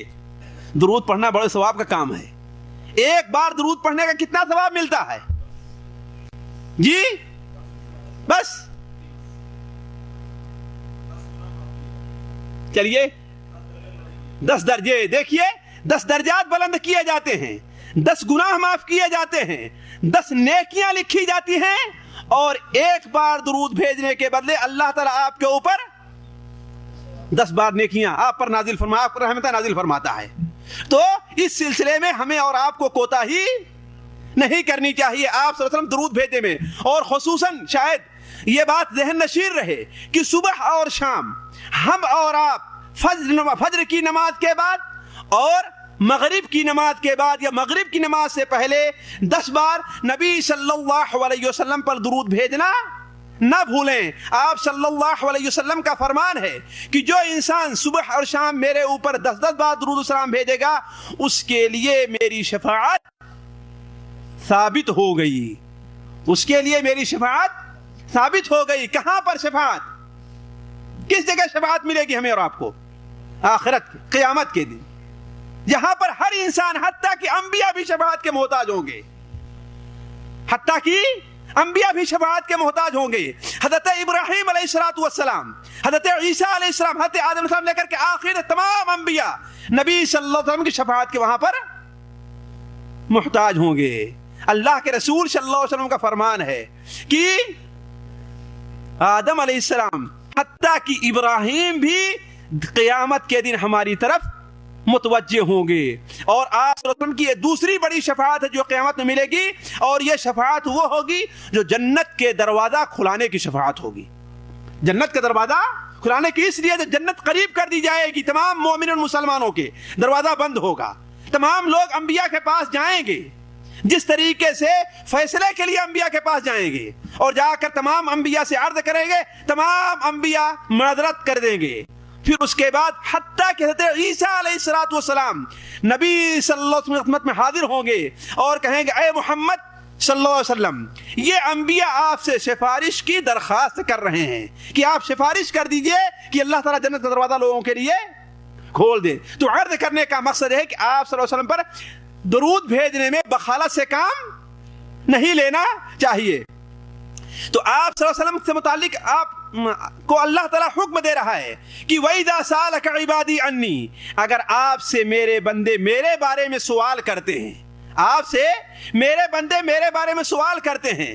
Speaker 5: درود پڑھنا بڑے ثواب کا کام ہے۔ ایک بار درود پڑھنے کا کتنا ثواب ملتا ہے؟ جی بس. چلیے 10 درجے دیکھیے, 10 درجات بلند کیے جاتے ہیں, 10 گناہ معاف کیے جاتے ہیں, 10 نیکیاں لکھی جاتی ہیں, اور ایک بار درود بھیجنے کے بدلے اللہ تعالیٰ آپ کے اوپر 10 بار نیکیاں آپ پر نازل فرما, آپ پر رحمتیں نازل فرماتا ہے. تو اس سلسلے میں ہمیں اور آپ کو کوتاہی نہیں کرنی چاہیے آپ صلی اللہ علیہ وسلم درود بھیجنے میں. اور خصوصاً شاید یہ بات ذہن نشین رہے کہ صبح اور شام ہم اور آپ فجر کی نماز کے بعد اور مغرب کی نماز کے بعد یا مغرب کی نماز سے پہلے 10 بار نبی صلی اللہ علیہ وسلم پر درود بھیجنا نہ بھولیں. آپ صلی اللہ علیہ وسلم کا فرمان ہے کہ جو انسان صبح اور شام میرے اوپر 10 بار درود و سلام بھیجے گا اس کے لیے میری شفاعت ثابت ہو گئی, اس کے لیے میری شفاعت ثابت ہو گئی. کہاں پر شفاعت, کس جگہ شفاعت ملے گی ہمیں اور آپ کو؟ آخرت قیامت کے دن, جہاں پر ہر انسان حتیٰ کہ انبیاء بھی شفاعت کے محتاج ہوں گے, حتیٰ کہ انبیاء بھی شفاعت کے محتاج ہوں گے. حضرت ابراہیم علیہ السلام, حضرت عیسیٰ علیہ السلام, حضرت آدم علیہ السلام لے کر کے آخر تمام انبیاء نبی صلی اللہ علیہ وسلم کی شفاعت کے وہاں پر محتاج ہوں گے. اللہ کے رسول صلی اللہ علیہ وسلم کا فرمان ہے کہ آدم علیہ السلام حتیٰ کہ ابراہیم بھی قیامت کے دن ہماری طرف متوجہ ہوں گے. اور آپ صلی اللہ علیہ وسلم کی یہ دوسری بڑی شفاعت ہے جو قیامت میں ملے گی, اور یہ شفاعت وہ ہوگی جو جنت کے دروازہ کھلانے کی شفاعت ہوگی. جنت کا دروازہ کھلانے کی اس لیے جو جنت قریب کر دی جائے گی, تمام مومن اور مسلمانوں کے دروازہ بند ہوگا, تمام لوگ انبیاء کے پاس جائیں گے جس طریقے سے فیصلے کے لیے انبیاء کے پاس جائیں گے, اور جا کر تمام انبیاء سے عرض کریں گے, تمام انبیاء معذرت کر دیں گے. پھر اس کے بعد حتیٰ کہ حضرت عیسیٰ علیہ السلام نبی صلی اللہ علیہ وسلم کی خدمت میں حاضر ہوں گے اور کہیں گے, اے محمد صلی اللہ علیہ وسلم, یہ انبیاء آپ سے سفارش کی درخواست کر رہے ہیں کہ آپ سفارش کر دیجئے کہ اللہ تعالیٰ جنت کا دروازہ لوگوں کے لیے کھول دے. تو عرض کرنے کا مقصد ہے کہ آپ صلی اللہ علیہ وسلم پر درود بھیجنے میں بخالت سے کام نہیں لینا چاہیے. تو آپ صلی اللہ علیہ وسلم سے متعلق آپ کو اللہ تعالیٰ حکم دے رہا ہے کہ وَإِذَا سَأَلَكَ عِبَادِي عَنِّي, اگر آپ سے میرے بندے میرے بارے میں سوال کرتے ہیں, آپ سے میرے بندے میرے بارے میں سوال کرتے ہیں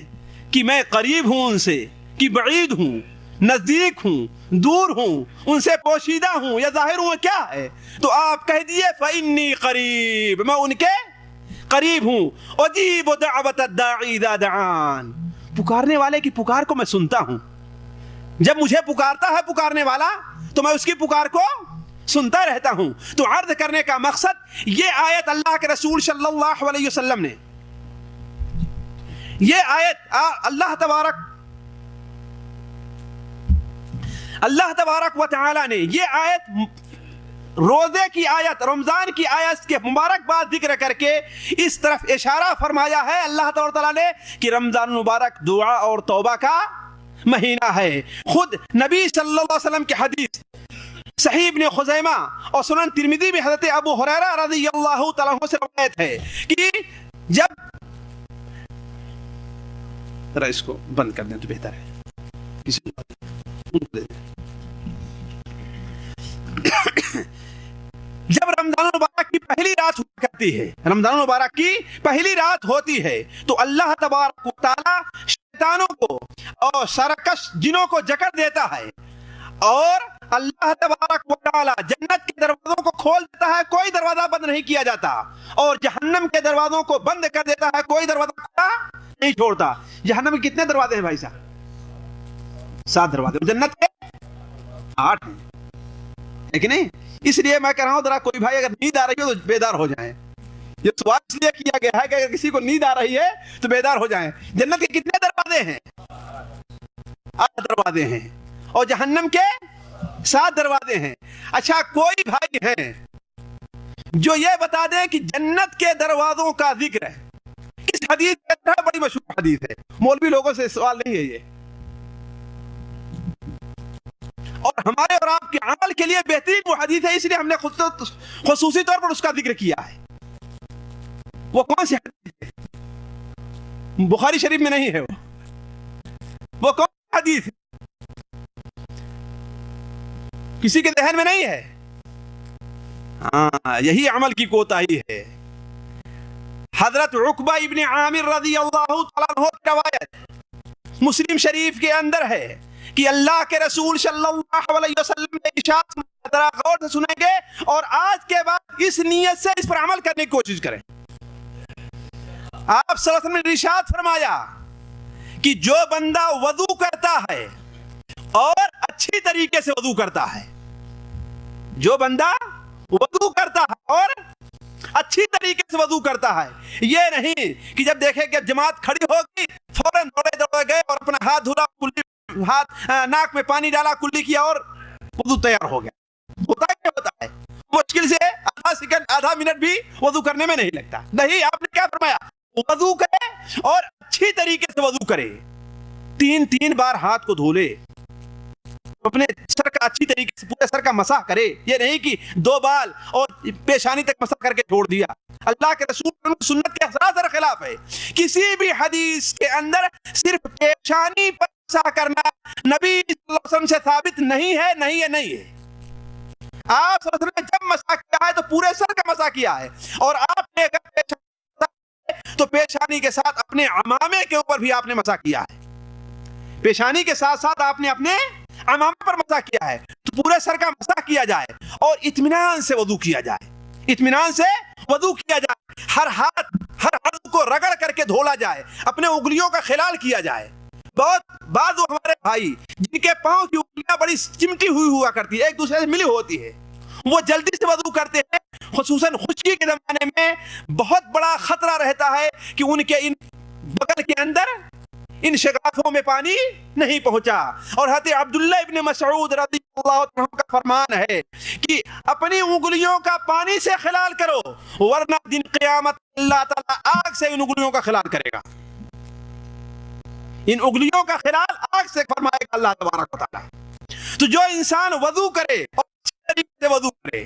Speaker 5: کہ میں قریب ہوں ان سے, کہ بعید ہوں, نزدیک ہوں, دور ہوں, ان سے پوشیدہ ہوں یا ظاہر ہوں, کیا ہے؟ تو آپ کہہ دیئے فَإِنِّي قریب, میں ان کے قریب ہوں. اجیب دعوت الداعی اذا دعان, پکارنے والے کی پکار کو میں سنتا ہوں. جب مجھے پکارتا ہے پکارنے والا تو میں اس کی پکار کو سنتا رہتا ہوں. تو عرض کرنے کا مقصد یہ آیت اللہ کے رسول صلی اللہ علیہ وسلم نے, یہ آیت اللہ تبارک و تعالی نے یہ آیت روزے کی آیت, رمضان کی آیت کے مبارکباد ذکر کر کے اس طرف اشارہ فرمایا ہے اللہ تعالیٰ نے کہ رمضان مبارک دعا اور توبہ کا مہینہ ہے. خود نبی صلی اللہ علیہ وسلم کی حدیث صحیح ابن خزیمہ اور سنن ترمذی میں حضرت ابو ہریرہ رضی اللہ تعالیٰ عنہ سے روایت ہے کہ جب ذرا اس کو بند کر دیں تو بہتر ہے. جب رمضان المبارک کی پہلی رات ہوا کرتی ہے, رمضان المبارک کی پہلی رات ہوتی ہے, تو اللہ تبارک و تعالی شیطانوں کو اور سرکش جنوں کو جکڑ دیتا ہے, اور اللہ تبارک و تعالی جنت کے دروازوں کو کھول دیتا ہے, کوئی دروازہ بند نہیں کیا جاتا, اور جہنم کے دروازوں کو بند کر دیتا ہے, کوئی دروازہ کھلا نہیں چھوڑتا. جہنم کے کتنے دروازے ہیں بھائی صاحب؟ 7 دروازے, جنت کے 8 ہیں, ہے کہ نہیں؟ اس لیے میں کہہ رہا ہوں ذرا کوئی بھائی اگر نیند آ رہی ہو تو بیدار ہو جائیں. یہ سوال اس لیے کیا گیا ہے کہ اگر کسی کو نیند آ رہی ہے تو بیدار ہو جائیں. جنت کے کتنے دروازے ہیں؟ 8 دروازے ہیں, اور جہنم کے 7 دروازے ہیں. اچھا کوئی بھائی ہیں جو یہ بتا دیں کہ جنت کے دروازوں کا ذکر ہے کس حدیث میں ہے؟ بڑی مشہور حدیث ہے, مولوی لوگوں سے سوال نہیں ہے یہ, اور ہمارے اور آپ کے عمل کے لیے بہترین وہ حدیث ہے, اس لیے ہم نے خصوصی طور پر اس کا ذکر کیا ہے. وہ کون سی حدیث ہے؟ بخاری شریف میں نہیں ہے, وہ کون حدیث کسی کے ذہن میں نہیں ہے؟ ہاں، یہی عمل کی کوتاہی ہے۔ حضرت عقبہ ابن عامر رضی اللہ تعالیٰ عنہ کی روایت مسلم شریف کے اندر ہے کہ اللہ کے رسول صلی اللہ علیہ وسلم نے ارشاد ذرا غور سے سنیں گے اور آج کے بعد اس نیت سے اس پر عمل کرنے کی کوشش کریں۔ آپ صلی اللہ علیہ وسلم نے ارشاد فرمایا کہ جو بندہ وضو کرتا ہے اور اچھی طریقے سے وضو کرتا ہے، جو بندہ وضو کرتا ہے اور اچھی طریقے سے وضو کرتا ہے، یہ نہیں کہ جب دیکھے کہ جماعت کھڑی ہوگی فوراً دوڑے گئے اور اپنا ہاتھ دھلا، کلی ہاتھ ناک میں پانی ڈالا، کلی کیا اور وضو تیار ہو گیا۔ ہوتا کیا ہوتا ہے؟ مشکل سے آدھا سیکنڈ، آدھا منٹ بھی وضو کرنے میں نہیں لگتا۔ نہیں، آپ نے کیا فرمایا؟ وضو کرے اور اچھی طریقے سے وضو کرے، 3 بار ہاتھ کو دھولے، اپنے سر کا اچھی طریقے سے پورے سر کا مسح کرے، یہ نہیں کہ 2 بال اور پیشانی تک مسح کر کے چھوڑ دیا۔ اللہ کے رسول کی سنت کے سراسر خلاف ہے۔ کسی بھی حدیث کے اندر صرف پیشانی پر مسح کرنا نبی صلی اللہ علیہ وسلم سے ثابت نہیں ہے، نہیں ہے، نہیں ہے۔ آپ صلی اللہ علیہ وسلم نے جب مسح کیا ہے تو پورے سر کا مسح کیا ہے، اور آپ نے اگر پیشانی تو پیشانی کے ساتھ اپنے عمامے کے اوپر بھی آپ نے مسح کیا ہے۔ پیشانی کے ساتھ ساتھ آپ نے اپنے عمامے پر مسح کیا ہے، تو پورے سر کا مسح کیا جائے اور اطمینان سے وضو کیا جائے، اطمینان سے وضو کیا جائے، ہر ہاتھ ہر عضو کو رگڑ کر کے دھولا جائے، اپنے انگلیوں کا خلال کیا جائے۔ بہت بعض ہمارے بھائی جن کے پاؤں کی انگلیاں بڑی چمٹی ہوئی ہوا کرتی ہے، ایک دوسرے سے ملی ہوتی ہے، وہ جلدی سے وضو کرتے ہیں، خصوصاً خشکی کے زمانے میں بہت بڑا خطرہ رہتا ہے کہ ان کے ان بغل کے اندر ان شگافوں میں پانی نہیں پہنچا۔ اور حضرت عبداللہ ابن مسعود رضی اللہ عنہ کا فرمان ہے کہ اپنی انگلیوں کا پانی سے خلال کرو، ورنہ دن قیامت اللہ تعالیٰ آگ سے ان انگلیوں کا خلال کرے گا، ان انگلیوں کا خلال آگ سے فرمائے گا اللہ تبارک و تعالیٰ۔ تو جو انسان وضو کرے اور اچھے طریقے سے وضو کرے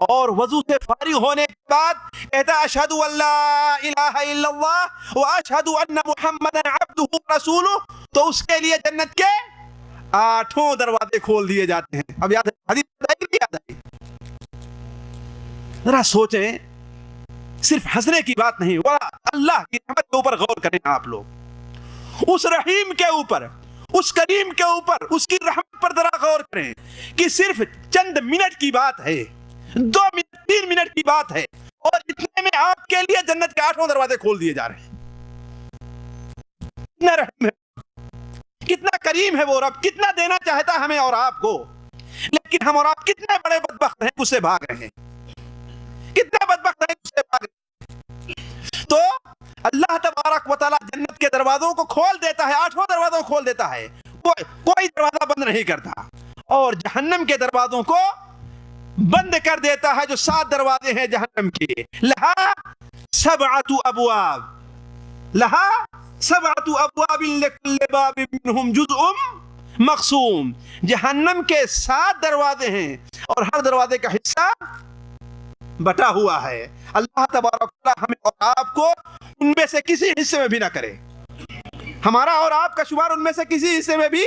Speaker 5: اور وضو سے فارغ ہونے کے بعد کہتا اشہد ان لا الہ الا اللہ واشہد ان محمدا عبدہ رسولہ، تو اس کے لیے جنت کے 8 دروازے کھول دیے جاتے ہیں۔ اب یاد ہے حدیث یاد ہے؟ ذرا سوچیں، صرف ہنسنے کی بات نہیں، ورا اللہ کی رحمت کے اوپر غور کریں آپ لوگ، اس رحیم کے اوپر، اس کریم کے اوپر، اس کی رحمت پر ذرا غور کریں کہ صرف چند منٹ کی بات ہے، 2 منٹ 3 منٹ کی بات ہے، اور اتنے میں آپ کے لیے جنت کے 8 دروازے کھول دیے جا رہے ہیں۔ کتنا رحیم ہے، کتنا کریم ہے وہ رب، کتنا دینا چاہتا ہے ہمیں اور آپ کو، لیکن ہم اور آپ کتنے بڑے بدبخت ہیں، اس سے بھاگ رہے ہیں، کتنے بدبخت ہیں، اس سے بھاگ رہے ہیں۔ تو اللہ تبارک و تعالیٰ جنت کے دروازوں کو کھول دیتا ہے، 8 دروازوں کو کھول دیتا ہے، کوئی دروازہ بند نہیں کرتا، اور جہنم کے دروازوں کو بند کر دیتا ہے، جو 7 دروازے ہیں جہنم کے۔ لہا 7 ابواب، لہا 7 ابواب لکل باب منہم جزء مقسوم، جہنم کے 7 دروازے ہیں اور ہر دروازے کا حصہ بٹا ہوا ہے۔ اللہ تبارک و تعالی ہمیں اور آپ کو ان میں سے کسی حصے میں بھی نہ کرے، ہمارا اور آپ کا شمار ان میں سے کسی حصے میں بھی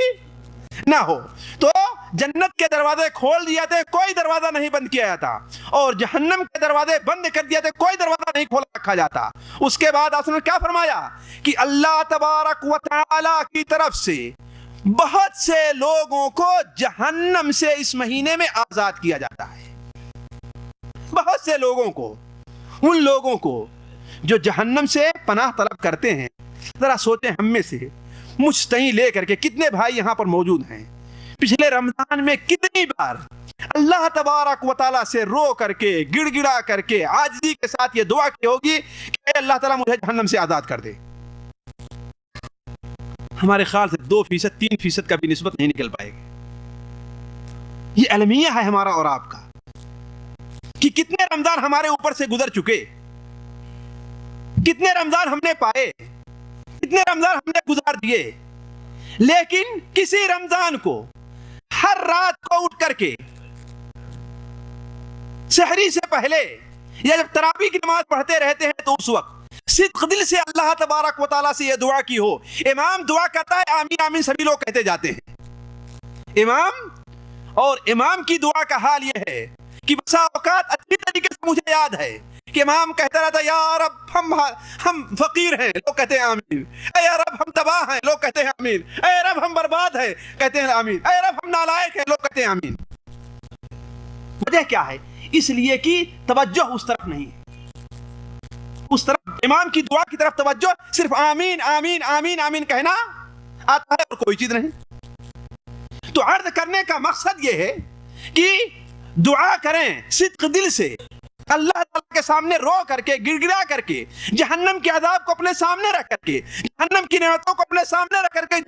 Speaker 5: نہ ہو۔ تو جنت کے دروازے کھول دیا تھے، کوئی دروازہ نہیں بند کیا جاتا، اور جہنم کے دروازے بند کر دیا تھے، کوئی دروازہ نہیں کھولا رکھا جاتا۔ اس کے بعد آپ نے کیا فرمایا کہ اللہ تبارک و تعالی کی طرف سے بہت سے لوگوں کو جہنم سے اس مہینے میں آزاد کیا جاتا ہے، بہت سے لوگوں کو، ان لوگوں کو جو جہنم سے پناہ طلب کرتے ہیں۔ ذرا سوچیں، ہم میں سے مجتہی لے کر کے کتنے بھائی یہاں پر موجود ہیں، پچھلے رمضان میں کتنی بار اللہ تبارک و تعالیٰ سے رو کر کے، گڑ گڑا کر کے، عاجزی کے ساتھ یہ دعا کی ہوگی کہ اے اللہ تعالیٰ مجھے جہنم سے آزاد کر دے۔ ہمارے خیال سے 2%، 3% کا بھی نسبت نہیں نکل پائے گی۔ یہ المیہ ہے ہمارا اور آپ کا کہ کتنے رمضان ہمارے اوپر سے گزر چکے، کتنے رمضان ہم نے پائے، کتنے رمضان ہم نے گزار دیے، لیکن کسی رمضان کو ہر رات کو اٹھ کر کے سحری سے پہلے یا جب تراویح کی نماز پڑھتے رہتے ہیں تو اس وقت صدق دل سے اللہ تبارک و تعالیٰ سے یہ دعا کی ہو. امام دعا کرتا ہے آمین آمین, سبھی لوگ کہتے جاتے ہیں امام. اور امام کی دعا کا حال یہ ہے کہ بسا اوقات اچھی طریقے سے مجھے یاد ہے کہ امام کہتا رہتا یا رب ہم فقیر ہیں, لوگ کہتے ہیں آمین. اے رب ہم تباہ ہیں, لوگ کہتے ہیں آمین. اے رب ہم برباد ہیں, کہتے ہیں آمین. اے رب ہم نالائق ہیں, لوگ کہتے ہیں آمین. وجہ کیا ہے؟ اس لیے کہ توجہ اس طرف نہیں ہے. اس طرف امام کی دعا کی طرف توجہ صرف آمین آمین آمین آمین کہنا آتا ہے اور کوئی چیز نہیں. تو عرض کرنے کا مقصد یہ ہے کہ دعا کریں صدق دل سے, اللہ تعالیٰ کے سامنے رو کر کے, گڑ گڑا کر کے, جہنم کے عذاب کو اپنے سامنے رکھ کر کے, جہنم کی نعمتوں کو اپنے سامنے رکھ کر کے.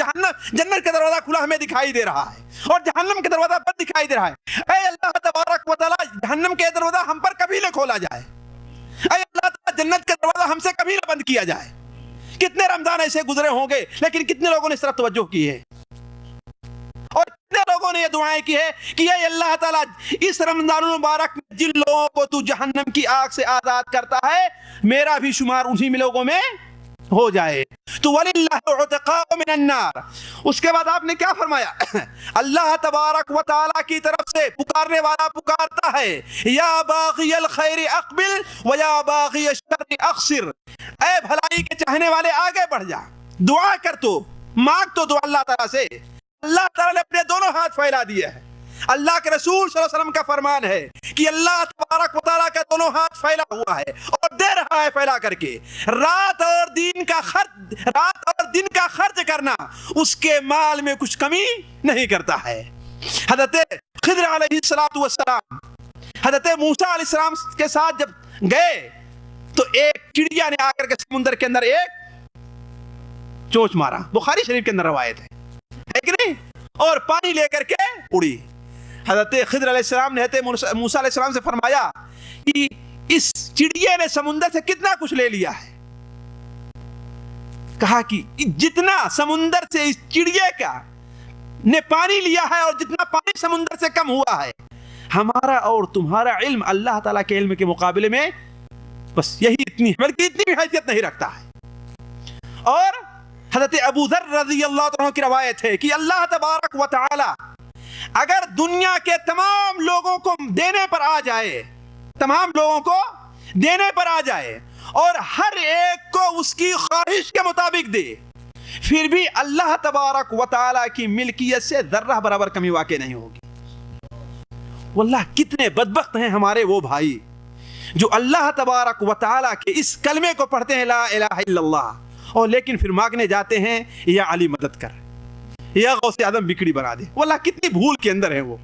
Speaker 5: جنت کا دروازہ کھلا ہمیں دکھائی دے رہا ہے اور جہنم کا دروازہ بند دکھائی دے رہا ہے. اے اللہ تبارک و تعالیٰ, جہنم کے دروازہ ہم پر کبھی نہ کھولا جائے. اے اللہ تعالیٰ, جنت کا دروازہ ہم سے کبھی نہ بند کیا جائے. کتنے رمضان ایسے گزرے ہوں گے لیکن کتنے لوگوں نے اس طرف توجہ کی ہے, اور کتنے لوگوں نے یہ دعائیں کی ہے کہ اے اللہ تعالیٰ, اس رمضان المبارک میں جن لوگوں کو تو جہنم کی آگ سے آزاد کرتا ہے میرا بھی شمار انہی میں لوگوں میں ہو جائے. تو وَلِلَّهِ عُتَقَاءُ مِنَ النَّارِ. اس کے بعد آپ نے کیا فرمایا؟ اللہ تبارک و تعالیٰ کی طرف سے پکارنے والا پکارتا ہے یا باغی الخیر اقبل و یا باغی الشر اقصر. اے بھلائی کے چاہنے والے آگے بڑھ جا, دعا کر, تو مانگ تو دو اللہ تعالیٰ سے. اللہ تعالیٰ نے اپنے دونوں ہاتھ پھیلا دیے ہیں. اللہ کے رسول صلی اللہ علیہ وسلم کا فرمان ہے کہ اللہ تبارک و تعالیٰ کا دونوں ہاتھ پھیلا ہوا ہے اور دے رہا ہے پھیلا کر کے. رات اور دن کا خرچ کرنا اس کے مال میں کچھ کمی نہیں کرتا ہے. حضرت خضر علیہ السلام حضرت موسیٰ علیہ السلام کے ساتھ جب گئے تو ایک چڑیا نے آ کر کے سمندر کے اندر ایک چونچ مارا. بخاری شریف کے اندر روایت ہے کہ نہیں, اور پانی لے کر کے اڑی. حضرت خضر علیہ السلام نے حضرت موسیٰ علیہ السلام سے فرمایا کہ اس چڑیے نے سمندر سے کتنا کچھ لے لیا ہے. کہا کہ جتنا سمندر سے اس چڑیے کا نے پانی لیا ہے اور جتنا پانی سمندر سے کم ہوا ہے, ہمارا اور تمہارا علم اللہ تعالیٰ کے علم کے مقابلے میں بس یہی اتنی, بلکہ اتنی بھی حیثیت نہیں رکھتا ہے. اور حضرت ابو ذر رضی اللہ عنہ کی روایت ہے کہ اللہ تبارک و تعالی اگر دنیا کے تمام لوگوں کو دینے پر آ جائے, تمام لوگوں کو دینے پر آ جائے اور ہر ایک کو اس کی خواہش کے مطابق دے, پھر بھی اللہ تبارک و تعالی کی ملکیت سے ذرہ برابر کمی واقع نہیں ہوگی. واللہ کتنے بدبخت ہیں ہمارے وہ بھائی جو اللہ تبارک و تعالی کے اس کلمے کو پڑھتے ہیں لا الہ الا اللہ, اور لیکن پھر مانگنے جاتے ہیں یا علی مدد کر, یا غوث اعظم بکڑی بنا دے. واللہ کتنی بھول کے اندر ہیں وہ,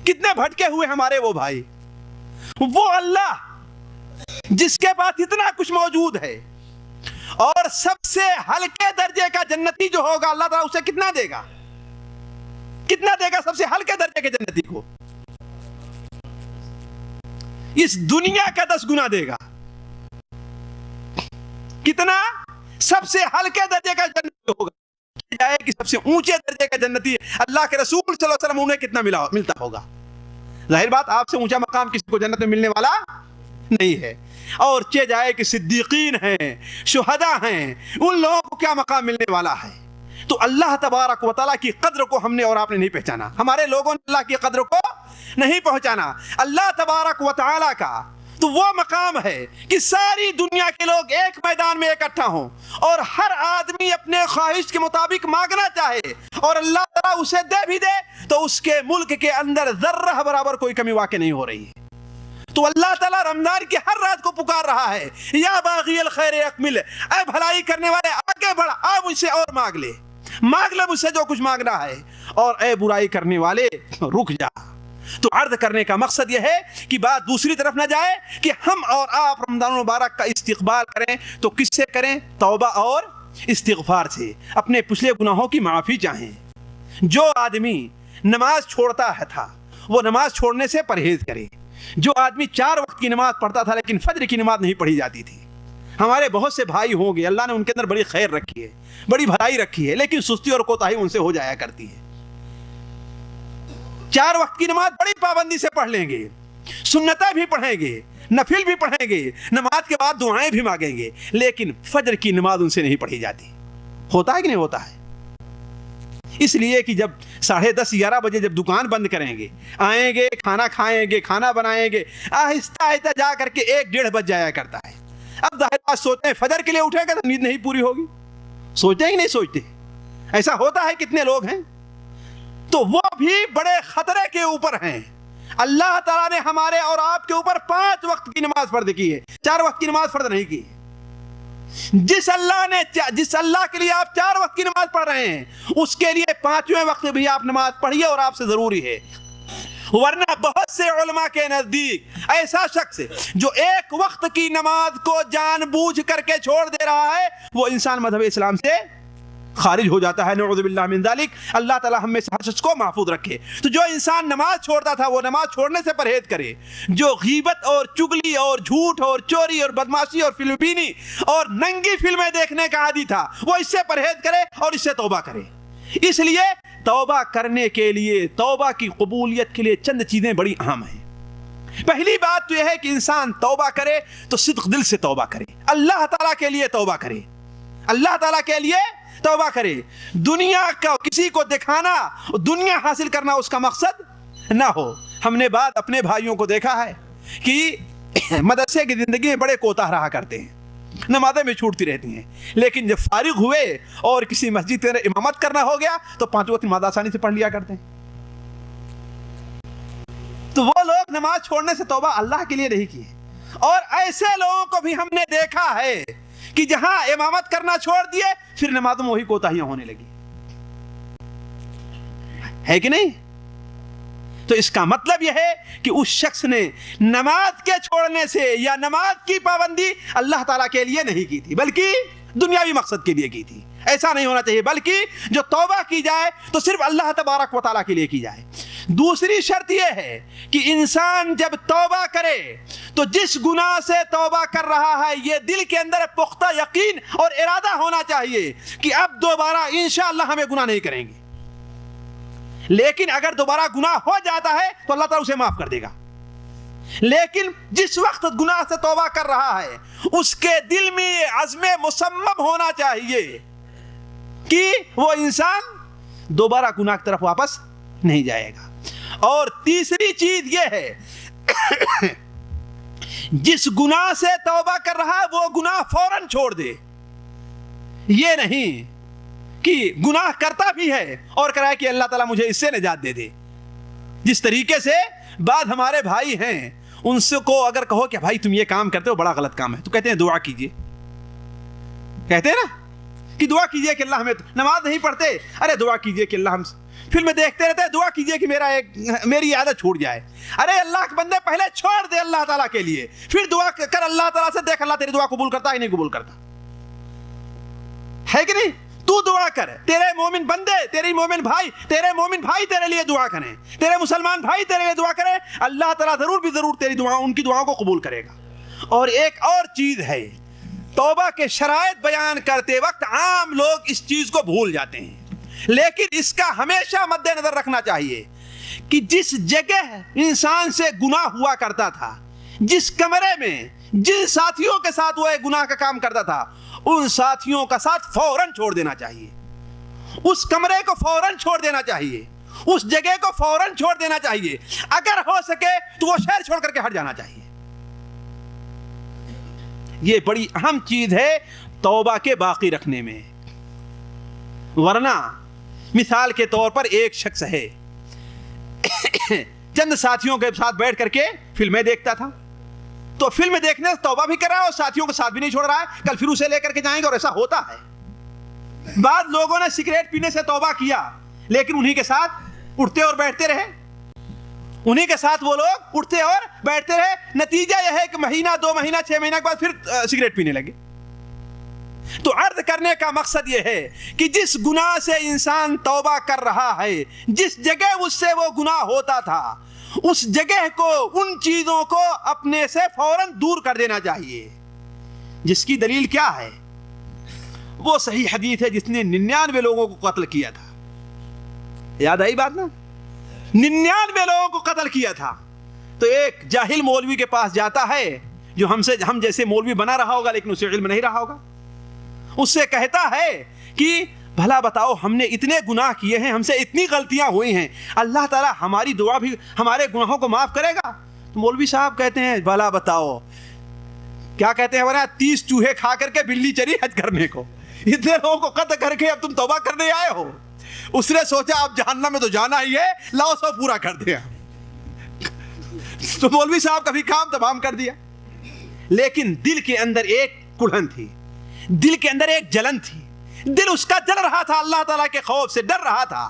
Speaker 5: کتنے بھٹکے ہوئے ہمارے وہ بھائی. وہ اللہ جس کے پاس اتنا کچھ موجود ہے اور سب سے ہلکے درجے کا جنتی جو ہوگا اللہ تعالیٰ اسے کتنا دے گا, کتنا دے گا سب سے ہلکے درجے کے جنتی کو؟ اس دنیا کا 10 گنا دے گا. کتنا؟ سب سے ہلکے درجے کا جنتی ہوگا جائے کہ سب سے اونچے درجے کا جنتی اللہ کے رسول صلی اللہ علیہ وسلم انہیں کتنا ملتا ہوگا. ظاہر بات آپ سے اونچا مقام کسی کو جنت میں ملنے والا نہیں ہے. اور چے جائے کہ صدیقین ہیں, شہداء ہیں, ان لوگوں کو کیا مقام ملنے والا ہے. تو اللہ تبارک و تعالیٰ کی قدر کو ہم نے اور آپ نے نہیں پہچانا, ہمارے لوگوں نے اللہ کی قدر کو نہیں پہچانا. اللہ تبارک و تعالیٰ کا تو وہ مقام ہے کہ ساری دنیا کے لوگ ایک میدان میں اکٹھا ہوں اور ہر آدمی اپنے خواہش کے مطابق مانگنا چاہے اور اللہ تعالیٰ اسے دے بھی دے تو اس کے ملک کے اندر ذرہ برابر کوئی کمی واقع نہیں ہو رہی ہے. تو اللہ تعالیٰ رمضان کی ہر رات کو پکار رہا ہے یا باغی الخیر اقبل, اے بھلائی کرنے والے آگے بڑھ, آپ مجھ سے اور مانگ لے مجھ سے جو کچھ مانگنا ہے, اور اے برائی کرنے والے رک جا. تو عرض کرنے کا مقصد یہ ہے کہ بات دوسری طرف نہ جائے کہ ہم اور آپ رمضان المبارک کا استقبال کریں تو کس سے کریں؟ توبہ اور استغفار سے, اپنے پچھلے گناہوں کی معافی چاہیں. جو آدمی نماز چھوڑتا تھا وہ نماز چھوڑنے سے پرہیز کرے. جو آدمی 4 وقت کی نماز پڑھتا تھا لیکن فجر کی نماز نہیں پڑھی جاتی تھی, ہمارے بہت سے بھائی ہوں گے اللہ نے ان کے اندر بڑی خیر رکھی ہے, بڑی بھلائی رکھی ہے, لیکن سستی اور کوتاہی ان سے ہو جایا کرتی ہے. 4 وقت کی نماز بڑی پابندی سے پڑھ لیں گے, سنتیں بھی پڑھیں گے, نفل بھی پڑھیں گے، نماز کے بعد دعائیں بھی مانگیں گے، لیکن فجر کی نماز ان سے نہیں پڑھی جاتی۔ ہوتا ہے کہ نہیں ہوتا ہے؟ اس لیے کہ جب 10:30 11 بجے جب دکان بند کریں گے، آئیں گے، کھانا کھائیں گے، کھانا بنائیں گے، آہستہ آہستہ جا کر کے 1-1:30 بج جایا کرتا ہے۔ اب ظاہر بات سوچتے ہیں فجر کے لیے اٹھیں گے تو نیند نہیں پوری ہوگی، سوچتے ہیں کہ نہیں سوچتے؟ ایسا ہوتا ہے، کتنے لوگ ہیں؟ تو وہ بھی بڑے خطرے کے اوپر ہیں۔ اللہ تعالیٰ نے ہمارے اور آپ کے اوپر 5 وقت کی نماز فرض کی ہے، 4 وقت کی نماز فرض نہیں کی۔ جس اللہ کے لیے آپ 4 وقت کی نماز پڑھ رہے ہیں، اس کے لیے 5ویں وقت بھی آپ نماز پڑھیے، اور آپ سے ضروری ہے۔ ورنہ بہت سے علماء کے نزدیک ایسا شخص جو 1 وقت کی نماز کو جان بوجھ کر کے چھوڑ دے رہا ہے، وہ انسان مذہب اسلام سے خارج ہو جاتا ہے، نعوذ باللہ من ذالک۔ اللہ تعالی ہم میں سے ہر شخص کو محفوظ رکھے۔ تو جو انسان نماز چھوڑتا تھا وہ نماز چھوڑنے سے پرہیز کرے، جو غیبت اور چگلی اور جھوٹ اور چوری اور بدماشی اور فلم بینی اور ننگی فلمیں دیکھنے کا عادی تھا، وہ اس سے پرہیز کرے اور اس سے توبہ کرے۔ اس لیے توبہ کرنے کے لیے، توبہ کی قبولیت کے لیے چند چیزیں بڑی اہم ہیں۔ پہلی بات تو یہ ہے کہ انسان توبہ کرے تو صدق دل سے توبہ کرے، اللہ تعالیٰ کے لیے توبہ کرے، اللہ تعالیٰ کے لیے توبہ کرے۔ دنیا کا کسی کو دکھانا، دنیا حاصل کرنا اس کا مقصد نہ ہو۔ ہم نے بعد اپنے بھائیوں کو دیکھا ہے کہ مدرسے کی زندگی میں بڑے کوتاہ رہا کرتے ہیں، نمازیں میں چھوٹتی رہتی ہیں، لیکن جب فارغ ہوئے اور کسی مسجد میں امامت کرنا ہو گیا تو 5 وقت نماز آسانی سے پڑھ لیا کرتے ہیں۔ تو وہ لوگ نماز چھوڑنے سے توبہ اللہ کے لیے نہیں کی ہے۔ اور ایسے لوگوں کو بھی ہم نے دیکھا ہے کہ جہاں امامت کرنا چھوڑ دیے، پھر نمازوں میں وہی کوتاہیاں ہونے لگی، ہے کہ نہیں؟ تو اس کا مطلب یہ ہے کہ اس شخص نے نماز کے چھوڑنے سے یا نماز کی پابندی اللہ تعالیٰ کے لیے نہیں کی تھی، بلکہ دنیاوی مقصد کے لیے کی تھی۔ ایسا نہیں ہونا چاہیے، بلکہ جو توبہ کی جائے تو صرف اللہ تبارک و تعالیٰ کے لیے کی جائے۔ دوسری شرط یہ ہے کہ انسان جب توبہ کرے تو جس گناہ سے توبہ کر رہا ہے، یہ دل کے اندر پختہ یقین اور ارادہ ہونا چاہیے کہ اب دوبارہ انشاءاللہ ہمیں گناہ نہیں کریں گے۔ لیکن اگر دوبارہ گناہ ہو جاتا ہے تو اللہ تعالیٰ اسے معاف کر دے گا، لیکن جس وقت گناہ سے توبہ کر رہا ہے اس کے دل میں یہ عزم مصمم ہونا چاہیے کہ وہ انسان دوبارہ گناہ کی طرف واپس نہیں جائے گا۔ اور تیسری چیز یہ ہے جس گناہ سے توبہ کر رہا ہے وہ گناہ فوراً چھوڑ دے۔ یہ نہیں کہ گناہ کرتا بھی ہے اور کرائے کہ اللہ تعالیٰ مجھے اس سے نجات دے دے۔ جس طریقے سے بعض ہمارے بھائی ہیں، ان سے کو اگر کہو کہ بھائی تم یہ کام کرتے ہو بڑا غلط کام ہے، تو کہتے ہیں دعا کیجئے، کہتے ہیں نا کہ دعا کیجئے کہ اللہ ہمیں، نماز نہیں پڑھتے، ارے دعا کیجئے کہ اللہ ہم، پھر میں دیکھتے رہتے ہیں دعا کیجئے کہ میری عادت چھوٹ جائے۔ ارے اللہ کے بندے پہلے چھوڑ دے اللہ تعالیٰ کے لیے، پھر دعا کر اللہ تعالیٰ سے، دیکھ اللہ تیری دعا قبول کرتا ہے نہیں قبول کرتا، ہے کہ نہیں؟ تو دعا کر، تیرے مومن بندے، تیری مومن بھائی، تیرے مومن بھائی تیرے لیے دعا کریں، تیرے مسلمان بھائی تیرے لیے دعا کریں، اللہ تعالیٰ ضرور بھی ضرور تیری دعا، ان کی دعاؤں کو قبول کرے گا۔ اور ایک اور چیز ہے، توبہ کے شرائط بیان کرتے وقت عام لوگ اس چیز کو بھول جاتے ہیں، لیکن اس کا ہمیشہ مد نظر رکھنا چاہیے کہ جس جگہ انسان سے گناہ ہوا کرتا تھا، جس کمرے میں جن ساتھیوں کے ساتھ وہ ایک گناہ کا کام کرتا تھا، ان ساتھیوں کا ساتھ فوراً چھوڑ دینا چاہیے، اس کمرے کو فوراً چھوڑ دینا چاہیے، اس جگہ کو فوراً چھوڑ دینا چاہیے، اگر ہو سکے تو وہ شہر چھوڑ کر کے ہٹ جانا چاہیے۔ یہ بڑی اہم چیز ہے توبہ کے باقی رکھنے میں۔ ورنہ مثال کے طور پر ایک شخص ہے، چند ساتھیوں کے ساتھ بیٹھ کر کے فلمیں دیکھتا تھا، تو فلم دیکھنے سے توبہ بھی کر رہا ہے اور ساتھیوں کے ساتھ بھی نہیں چھوڑ رہا ہے، کل پھر اسے لے کر کے جائیں گے، اور ایسا ہوتا ہے۔ بعض لوگوں نے سگریٹ پینے سے توبہ کیا، لیکن انہی کے ساتھ اٹھتے اور بیٹھتے رہے، انہی کے ساتھ وہ لوگ اٹھتے اور بیٹھتے رہے، نتیجہ یہ ہے کہ مہینہ 2 مہینہ 6 مہینہ کے بعد پھر سگریٹ پینے لگے۔ تو عرض کرنے کا مقصد یہ ہے کہ جس گناہ سے انسان توبہ کر رہا ہے، جس جگہ اس سے وہ گناہ ہوتا تھا، اس جگہ کو، ان چیزوں کو اپنے سے فوراً دور کر دینا چاہیے۔ جس کی دلیل کیا ہے؟ وہ صحیح حدیث ہے جس نے 99 لوگوں کو قتل کیا تھا، یاد آئی بات نا؟ 99 لوگوں کو قتل کیا تھا، تو ایک جاہل مولوی کے پاس جاتا ہے جو ہم جیسے مولوی بنا رہا ہوگا لیکن اسے علم نہیں رہا ہوگا. اس سے کہتا ہے کہ بھلا بتاؤ ہم نے اتنے گناہ کیے ہیں, ہم سے اتنی غلطیاں ہوئی ہیں, اللہ تعالیٰ ہماری دعا بھی ہمارے گناہوں کو معاف کرے گا؟ تو مولوی صاحب کہتے ہیں بھلا بتاؤ, کیا کہتے ہیں ورنہ 30 چوہے کھا کر کے بلی چلی حج کرنے کو, اتنے لوگوں کو قتل کر کے اب تم توبہ کرنے آئے ہو. اس نے سوچا اب جہنم میں تو جانا ہی ہے, لاؤ سو پورا کر دیا. تو مولوی صاحب کا بھی کام تمام کر دیا. لیکن دل کے اندر ایک کڑھن تھی, دل کے اندر ایک جلن تھی, دل اس کا جل رہا تھا, اللہ تعالیٰ کے خوف سے ڈر رہا تھا,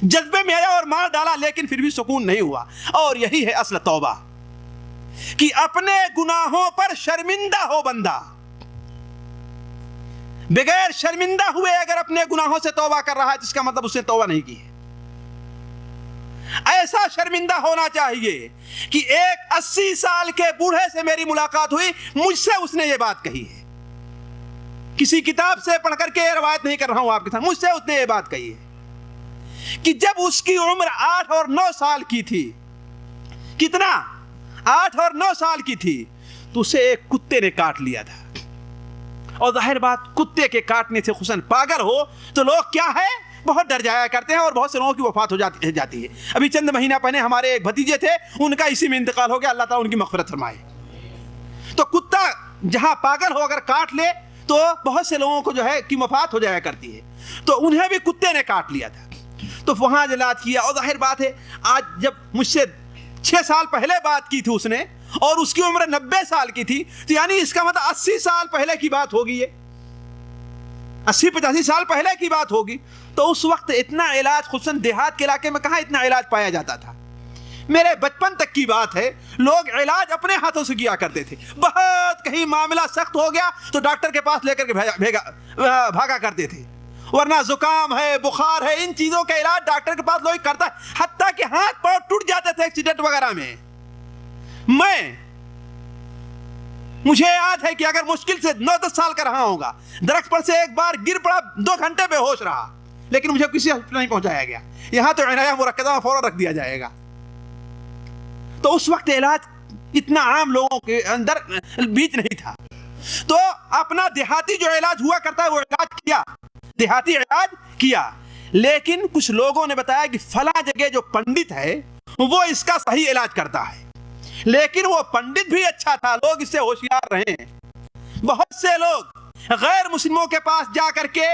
Speaker 5: جذبے میں آیا اور مار ڈالا, لیکن پھر بھی سکون نہیں ہوا. اور یہی ہے اصل توبہ, کہ اپنے گناہوں پر شرمندہ ہو بندہ, بغیر شرمندہ ہوئے اگر اپنے گناہوں سے توبہ کر رہا ہے جس کا مطلب اس نے توبہ نہیں کی ہے. ایسا شرمندہ ہونا چاہیے کہ ایک 80 سال کے بوڑھے سے میری ملاقات ہوئی, مجھ سے اس نے یہ بات کہی ہے, کسی کتاب سے پڑھ کر کے روایت نہیں کر رہا ہوں آپ کے ساتھ, مجھ سے اس نے یہ بات کہی ہے کہ جب اس کی عمر 8 اور 9 سال کی تھی, کتنا 8 اور 9 سال کی تھی, تو اسے ایک کتے نے کاٹ لیا تھا. اور ظاہر بات, کتے کے کاٹنے سے خصوصاً پاگل ہو تو لوگ کیا ہے بہت ڈر جایا کرتے ہیں, اور بہت سے لوگوں کی وفات ہو جاتی ہے. ابھی چند مہینہ پہلے ہمارے ایک بھتیجے تھے, ان کا اسی میں انتقال ہو گیا, اللہ تعالیٰ ان کی مغفرت فرمائے. تو کتا جہاں پاگل ہو اگر کاٹ لے تو بہت سے لوگوں کو جو ہے کی وفات ہو جایا کرتی ہے, تو انہیں بھی کتے نے کاٹ لیا تھا. تو وہاں جلات کیا, اور ظاہر بات ہے آج جب مجھ سے 6 سال پہلے بات کی تھی اس نے, اور اس کی عمر 90 سال کی تھی, تو یعنی اس کا مطلب 80 سال پہلے کی بات ہوگی, یہ 80-85 سال پہلے کی بات ہوگی. تو اس وقت اتنا علاج خصوصاً دیہات کے علاقے میں کہاں اتنا علاج پایا جاتا تھا. میرے بچپن تک کی بات ہے, لوگ علاج اپنے ہاتھوں سے کیا کرتے تھے. بہت کہیں معاملہ سخت ہو گیا تو ڈاکٹر کے پاس لے کر کے بھاگا کرتے تھے, ورنہ زکام ہے, بخار ہے, ان چیزوں کا علاج ڈاکٹر کے پاس لوگ کرتا ہے. حتیٰ کہ ہاتھ پاؤں ٹوٹ جاتے تھے ایکسیڈنٹ وغیرہ میں. مجھے یاد ہے کہ اگر مشکل سے 9-10 سال کا رہا ہوگا, درخت پر سے ایک بار گر پڑا, 2 گھنٹے بے ہوش رہا, لیکن مجھے کسی ہاسپٹل نہیں پہنچایا گیا. یہاں تو عنایہ مرکزہ میں فوراً رکھ دیا جائے گا. تو اس وقت علاج اتنا عام لوگوں کے اندر بیچ نہیں تھا. تو اپنا دیہاتی جو علاج ہوا کرتا ہے وہ علاج کیا, دیہاتی علاج کیا. لیکن کچھ لوگوں نے بتایا کہ فلاں جگہ جو پنڈت ہے وہ اس کا صحیح علاج کرتا ہے. لیکن وہ پنڈت بھی اچھا تھا, لوگ اس سے ہوشیار رہے ہیں. بہت سے لوگ غیر مسلموں کے پاس جا کر کے,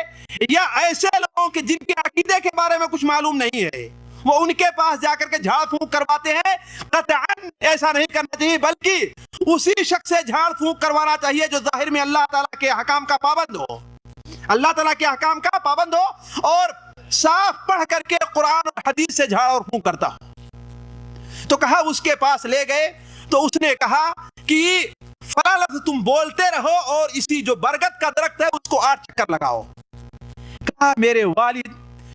Speaker 5: یا ایسے لوگوں کے جن کے عقیدے کے بارے میں کچھ معلوم نہیں ہے, وہ ان کے پاس جا کر کے جھاڑ پھونک کرواتے ہیں. قطعاً ایسا نہیں کرنا چاہیے, بلکہ اسی شخص سے جھاڑ پھونک کروانا چاہیے جو ظاہر میں اللہ تعالیٰ کے احکام کا پابند ہو, اللہ تعالیٰ کے احکام کا پابند ہو, اور صاف پڑھ کر کے قرآن اور حدیث سے جھاڑ اور پھونک کرتا ہو. تو کہا اس کے پاس لے گئے, تو اس نے کہا کہ فلاں لفظ تم بولتے رہو, اور اسی جو برگد کا درخت ہے اس کو 8 چکر لگاؤ. کہا میرے والد,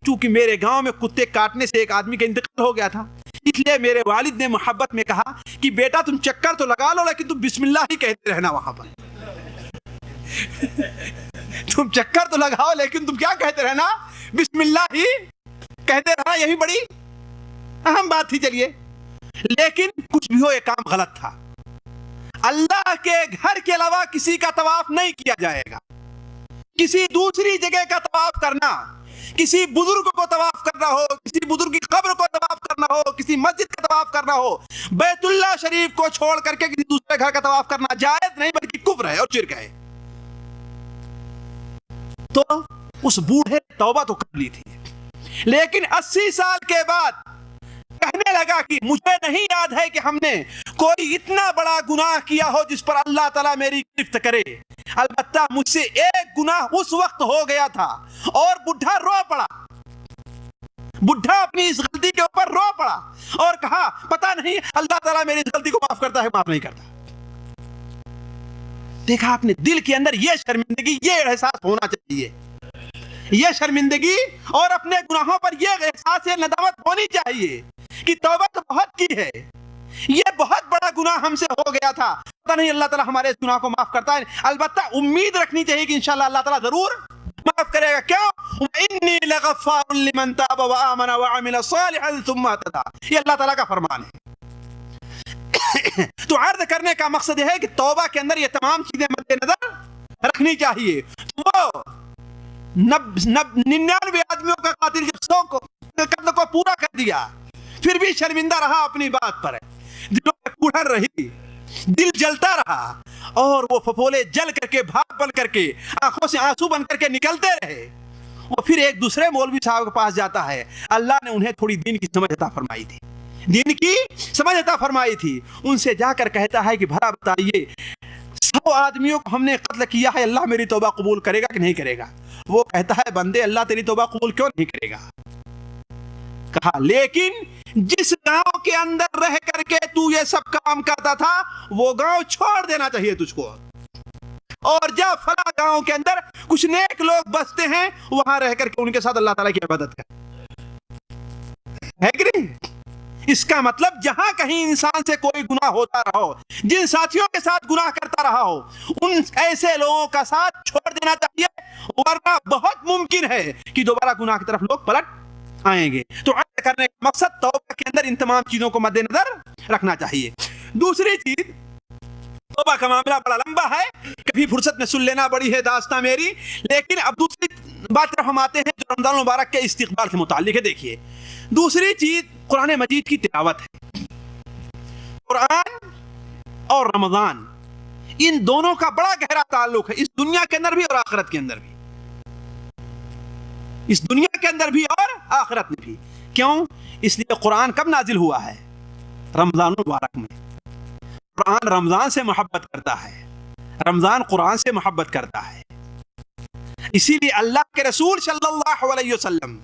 Speaker 5: چونکہ میرے گاؤں میں کتے کاٹنے سے ایک آدمی کا انتقال ہو گیا تھا, اس لیے میرے والد نے محبت میں کہا کہ بیٹا تم چکر تو لگا لو, لیکن تم بسم اللہ ہی کہتے رہنا وہاں پر. تم چکر تو لگاؤ لیکن تم کیا کہتے رہنا, بسم اللہ ہی کہتے رہنا. یہی بڑی اہم بات تھی. چلیے, لیکن کچھ بھی ہو یہ کام غلط تھا. اللہ کے گھر کے علاوہ کسی کا طواف نہیں کیا جائے گا. کسی دوسری جگہ کا طواف کرنا, کسی بزرگ کو طواف کرنا ہو, کسی بزرگ کی قبر کو طواف کرنا ہو, کسی مسجد کا طواف کرنا ہو, بیت اللہ شریف کو چھوڑ کر کے کسی دوسرے گھر کا طواف کرنا جائز نہیں, بلکہ کفر ہے اور شرک ہے. تو اس بوڑھے توبہ تو کر لی تھی, لیکن 80 سال کے بعد کہنے لگا کہ مجھے نہیں یاد ہے کہ ہم نے کوئی اتنا بڑا گناہ کیا ہو جس پر اللہ تعالیٰ میری گرفت کرے. البتہ مجھ سے ایک گناہ اس وقت ہو گیا تھا, اور بڈھا رو پڑا. بڈھا اپنی اس غلطی کے اوپر رو پڑا اور کہا پتہ نہیں اللہ تعالیٰ میری اس غلطی کو معاف کرتا ہے معاف نہیں کرتا. دیکھا آپ نے, دل کے اندر یہ شرمندگی, یہ احساس ہونا چاہیے, یہ شرمندگی اور اپنے گناہوں پر یہ احساس, یہ ندامت ہونی چاہیے کہ توبہ تو بہت کی ہے, یہ بہت بڑا گناہ ہم سے ہو گیا تھا, پتہ نہیں اللہ تعالیٰ ہمارے اس گناہ کو معاف کرتا ہے. البتہ امید رکھنی چاہیے کہ انشاءاللہ اللہ تعالیٰ ضرور معاف کرے گا. کیوں؟ انی لغفار لمن تاب وآمن وعمل صالحا ثم اهتدى, یہ اللہ تعالیٰ کا فرمان ہے. تو عرض کرنے کا مقصد یہ ہے کہ توبہ کے اندر یہ تمام چیزیں مد نظر رکھنی چاہیے. وہ 99 آدمیوں کا قاتل جب 100 قتل کو پورا کر دیا پھر بھی شرمندہ رہا اپنی بات پر, دلوں میں کوڑھن رہی, دل جلتا رہا, اور وہ پھپھولے جل کر کے بھاپ بن کر کے آنکھوں سے آنسو بن کر کے نکلتے رہے. وہ پھر ایک دوسرے مولوی صاحب کے پاس جاتا ہے. اللہ نے انہیں تھوڑی دین کی سمجھ عطا فرمائی تھی, دین کی سمجھ عطا فرمائی تھی. ان سے جا کر کہتا ہے کہ بھلا بتائیے 100 آدمیوں کو ہم نے قتل کیا ہے, اللہ میری توبہ قبول کرے گا کہ نہیں کرے گا؟ وہ کہتا ہے بندے اللہ تیری توبہ قبول کیوں نہیں کرے گا؟ کہا لیکن جس گاؤں کے اندر رہ کر کے تو یہ سب کام کرتا تھا وہ گاؤں چھوڑ دینا چاہیے تجھ کو, اور جب فلاں گاؤں کے اندر کچھ نیک لوگ بستے ہیں وہاں رہ کر کے ان کے ساتھ اللہ تعالیٰ کی عبادت کر. ہے کہ نہیں؟ اس کا مطلب جہاں کہیں انسان سے کوئی گناہ ہوتا رہا ہو, جن ساتھیوں کے ساتھ گناہ کرتا رہا ہو, ان ایسے لوگوں کا ساتھ چھوڑ دینا چاہیے, ورنہ بہت ممکن ہے کہ دوبارہ گناہ کی طرف لوگ پلٹ آئیں گے. تو عرض کرنے کا مقصد توبہ کے اندر ان تمام چیزوں کو مد نظر رکھنا چاہیے. دوسری چیز, توبہ کا معاملہ بڑا لمبا ہے, کبھی فرصت میں سن لینا بڑی ہے داستان میری, لیکن اب دوسری بات طرف ہم آتے ہیں جو رمضان المبارک کے استقبال سے متعلق ہے. دیکھیے دوسری چیز قرآن مجید کی تلاوت ہے. قرآن اور رمضان ان دونوں کا بڑا گہرا تعلق ہے, اس دنیا کے اندر بھی اور آخرت کے اندر بھی, اس دنیا کے اندر بھی اور آخرت میں بھی. کیوں؟ اس لیے قرآن کب نازل ہوا ہے؟ رمضان المبارک میں. قرآن رمضان سے محبت کرتا ہے, رمضان قرآن سے محبت کرتا ہے. اسی لیے اللہ کے رسول صلی اللہ علیہ وسلم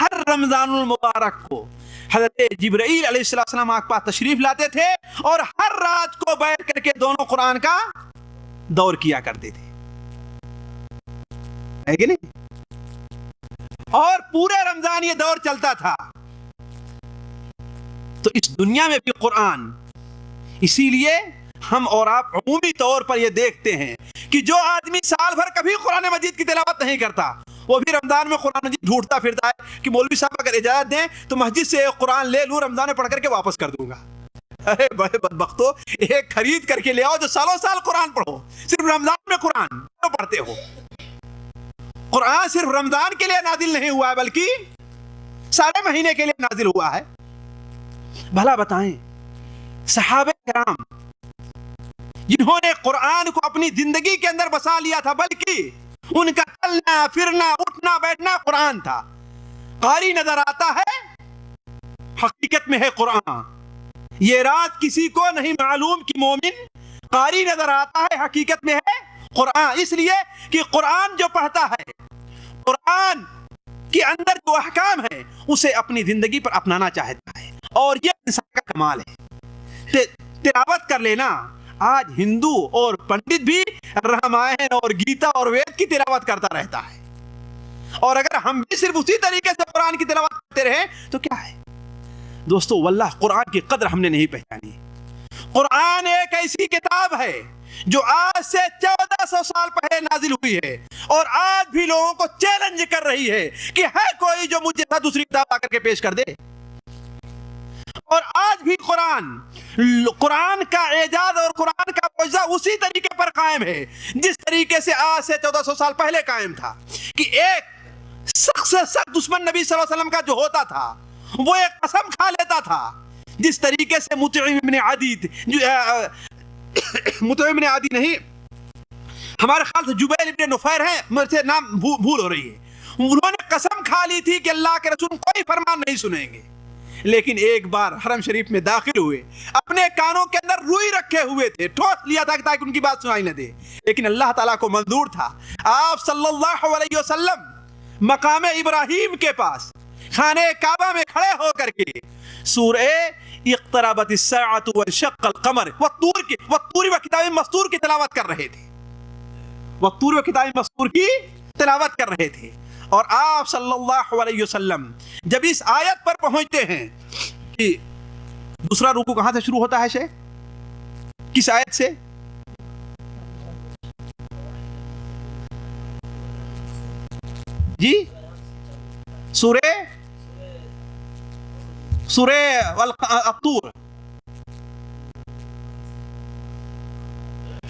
Speaker 5: ہر رمضان المبارک کو حضرت جبرائیل علیہ السلام آپ کے پاس تشریف لاتے تھے اور ہر رات کو بیٹھ کر کے دونوں قرآن کا دور کیا کرتے تھے. ہے کہ نہیں؟ اور پورے رمضان یہ دور چلتا تھا. تو اس دنیا میں بھی قرآن, اسی لیے ہم اور آپ عمومی طور پر یہ دیکھتے ہیں کہ جو آدمی سال بھر کبھی قرآن مجید کی تلاوت نہیں کرتا وہ بھی رمضان میں قرآن مجید ڈھونڈتا پھرتا ہے کہ مولوی صاحب اگر اجازت دیں تو مسجد سے ایک قرآن لے لوں, رمضان میں پڑھ کر کے واپس کر دوں گا. ارے بڑے بدبختو, ایک خرید کر کے لے آؤ جو سالوں سال قرآن پڑھو. صرف رمضان میں قرآن کیوں پڑھتے ہو؟ قرآن صرف رمضان کے لیے نازل نہیں ہوا ہے بلکہ سارے مہینے کے لیے نازل ہوا ہے. بھلا بتائیں صحابہ کرام جنہوں نے قرآن کو اپنی زندگی کے اندر بسا لیا تھا, بلکہ ان کا چلنا پھرنا اٹھنا بیٹھنا قرآن تھا. قاری نظر آتا ہے, حقیقت میں ہے قرآن. یہ رات کسی کو نہیں معلوم کہ مومن قاری نظر آتا ہے, حقیقت میں ہے قرآن. اس لیے کہ قرآن جو پڑھتا ہے, قرآن کے اندر جو احکام ہے اسے اپنی زندگی پر اپنانا چاہتا ہے, اور یہ انسان کا کمال ہے. تلاوت کر لینا. آج ہندو اور پنڈت بھی رامائن اور گیتا اور وید کی تلاوت کرتا رہتا ہے, اور اگر ہم بھی صرف اسی طریقے سے قرآن کی تلاوت کرتے رہے تو کیا ہے؟ دوستو واللہ قرآن کی قدر ہم نے نہیں پہچانی. قرآن ایک ایسی کتاب ہے جو آج سے 1400 سال پہلے نازل ہوئی ہے, اور آج بھی لوگوں کو چیلنج کر رہی ہے کہ ہے کوئی جو مجھے دوسری کتاب آ کر کے پیش کر دے. اور آج بھی قرآن کا اعجاز اور قرآن کا معجزہ اسی طریقے پر قائم ہے جس طریقے سے آج سے 1400 سال پہلے قائم تھا, کہ ایک سخت سے سخت دشمن نبی صلی اللہ علیہ وسلم کا جو ہوتا تھا وہ ایک قسم کھا لیتا تھا, جس طریقے سے مطعم ابن عدی, مطعم ابن عدی نہیں, ہمارے خیال سے جبیل ابن نفیر ہیں, مجھ سے نام بھول ہو رہی ہے, انہوں نے قسم کھا لی تھی کہ اللہ کے رسول کوئی فرمان نہیں سنیں گے. لیکن ایک بار حرم شریف میں داخل ہوئے, اپنے کانوں کے اندر روئی رکھے ہوئے تھے, ٹھوس لیا تھا تاکہ ان کی بات سنائی نہ دے, لیکن اللہ تعالیٰ کو منظور تھا. آپ صلی اللہ علیہ وسلم مقام ابراہیم کے پاس خانہ کعبہ میں کھڑے ہو کر کے سورہ اقتربت الساعۃ وانشق القمر والطور وکتاب مسطور کی تلاوت کر رہے تھے, والطور وکتاب مسطور کی تلاوت کر رہے تھے. اور آپ صلی اللہ علیہ وسلم جب اس آیت پر پہنچتے ہیں کہ دوسرا رکوع کہاں سے شروع ہوتا ہے شیخ, کس آیت سے؟ جی سورہ الطور,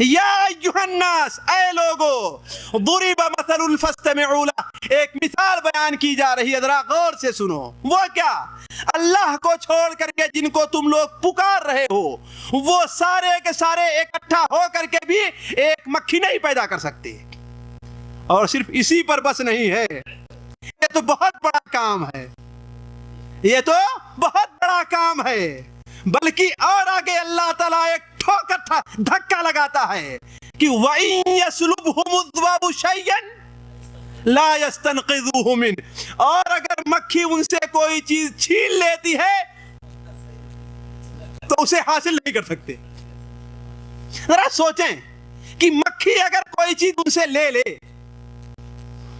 Speaker 5: یا ایھا الناس، اے لوگو، ضرب مثل فاستمعوا لہ، ایک مثال بیان کی جا رہی ہے، ذرا غور سے سنو۔ وہ کیا؟ اللہ کو چھوڑ کر کے جن کو تم لوگ پکار رہے ہو، وہ سارے کے سارے اکٹھا ہو کر کے بھی ایک مکھی نہیں پیدا کر سکتے۔ اور صرف اسی پر بس نہیں ہے، یہ تو بہت بڑا کام ہے، یہ تو بہت بڑا کام ہے، بلکہ اور آگے اللہ تعالیٰ ایک ٹھوکر دھکا لگاتا ہے کہ وَإِن يَسْلُبْهُمُ الذُّبَابُ شَيْئًا لَا يَسْتَنْقِذُوهُ مِنْهُ، اور اگر مکھی ان سے کوئی چیز چھین لیتی ہے تو اسے حاصل نہیں کر سکتے۔ ذرا سوچیں کہ مکھی اگر کوئی چیز ان سے لے لے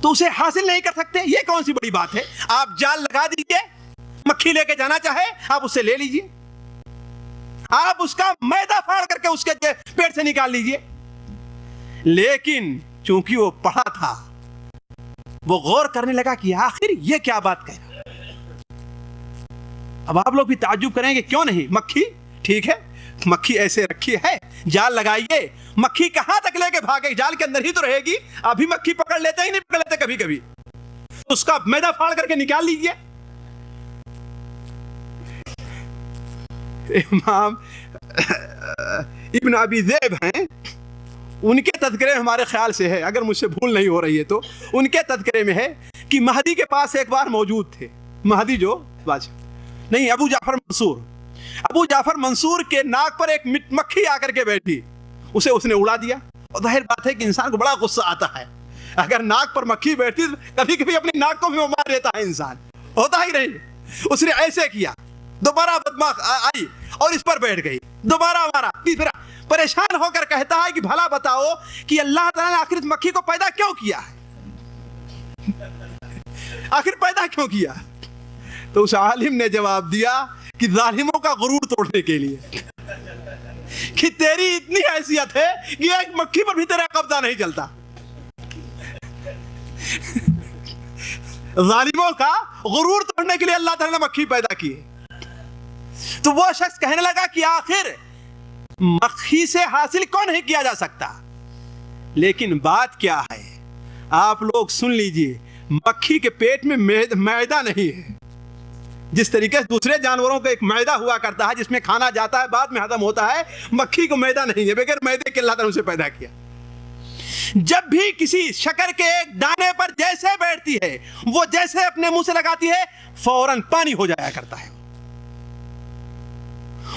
Speaker 5: تو اسے حاصل نہیں کر سکتے، یہ کون سی بڑی بات ہے؟ آپ جال لگا دیجئے، مکھی لے کے جانا چاہے آپ اس سے لے لیجئے، آپ اس کا میدا پھاڑ کر کے اس کے پیٹ سے نکال لیجئے۔ لیکن چونکہ وہ پڑھا تھا، وہ غور کرنے لگا کہ آخر یہ کیا بات کہہ رہا۔ اب آپ لوگ بھی تعجب کریں گے کیوں نہیں، مکھی ٹھیک ہے، مکھی ایسے رکھی ہے، جال لگائیے، مکھی کہاں تک لے کے بھاگے؟ جال کے اندر ہی تو رہے گی، ابھی مکھی پکڑ لیتے ہی نہیں پکڑ لیتے کبھی کبھی، اس کا میدا پھاڑ کر کے نکال لیجئے۔ امام ابن ابی ذئب ہیں، ان کے تذکرے ہمارے خیال سے ہے، اگر مجھ سے بھول نہیں ہو رہی ہے تو ان کے تذکرے میں ہے کہ مہدی کے پاس ایک بار موجود تھے، مہدی جو بادشاہ نہیں، ابو جعفر منصور کے ناک پر ایک مکھی آ کر کے بیٹھی، اسے اس نے اڑا دیا۔ اور ظاہر بات ہے کہ انسان کو بڑا غصہ آتا ہے، اگر ناک پر مکھی بیٹھی کبھی کبھی اپنی ناک کو بھی مار دیتا ہے انسان، ہوتا ہی نہیں۔ اس نے ایسے کیا، دوبارہ بدماغ آئی اور اس پر بیٹھ گئی، دوبارہ مارا، تیسرا، پریشان ہو کر کہتا ہے کہ بھلا بتاؤ کہ اللہ تعالیٰ نے آخر اس مکھی کو پیدا کیوں کیا ہے؟ آخر پیدا کیوں کیا؟ تو اس عالم نے جواب دیا کہ ظالموں کا غرور توڑنے کے لیے، کہ تیری اتنی حیثیت ہے کہ ایک مکھی پر بھی تیرا قبضہ نہیں چلتا۔ ظالموں کا غرور توڑنے کے لیے اللہ تعالیٰ نے مکھی پیدا کی ہے۔ تو وہ شخص کہنے لگا کہ آخر مکھی سے حاصل کون نہیں کیا جا سکتا، لیکن بات کیا ہے آپ لوگ سن لیجئے، مکھی کے پیٹ میں معدہ نہیں ہے، جس طریقے سے دوسرے جانوروں کا ایک معدہ ہوا کرتا ہے جس میں کھانا جاتا ہے بعد میں ہضم ہوتا ہے، مکھی کو معدہ نہیں ہے، بغیر معدے کے اللہ تعالیٰ نے اسے پیدا کیا۔ جب بھی کسی شکر کے ایک دانے پر جیسے بیٹھتی ہے، وہ جیسے اپنے منہ سے لگاتی ہے فوراً پانی ہو جایا کرتا ہے۔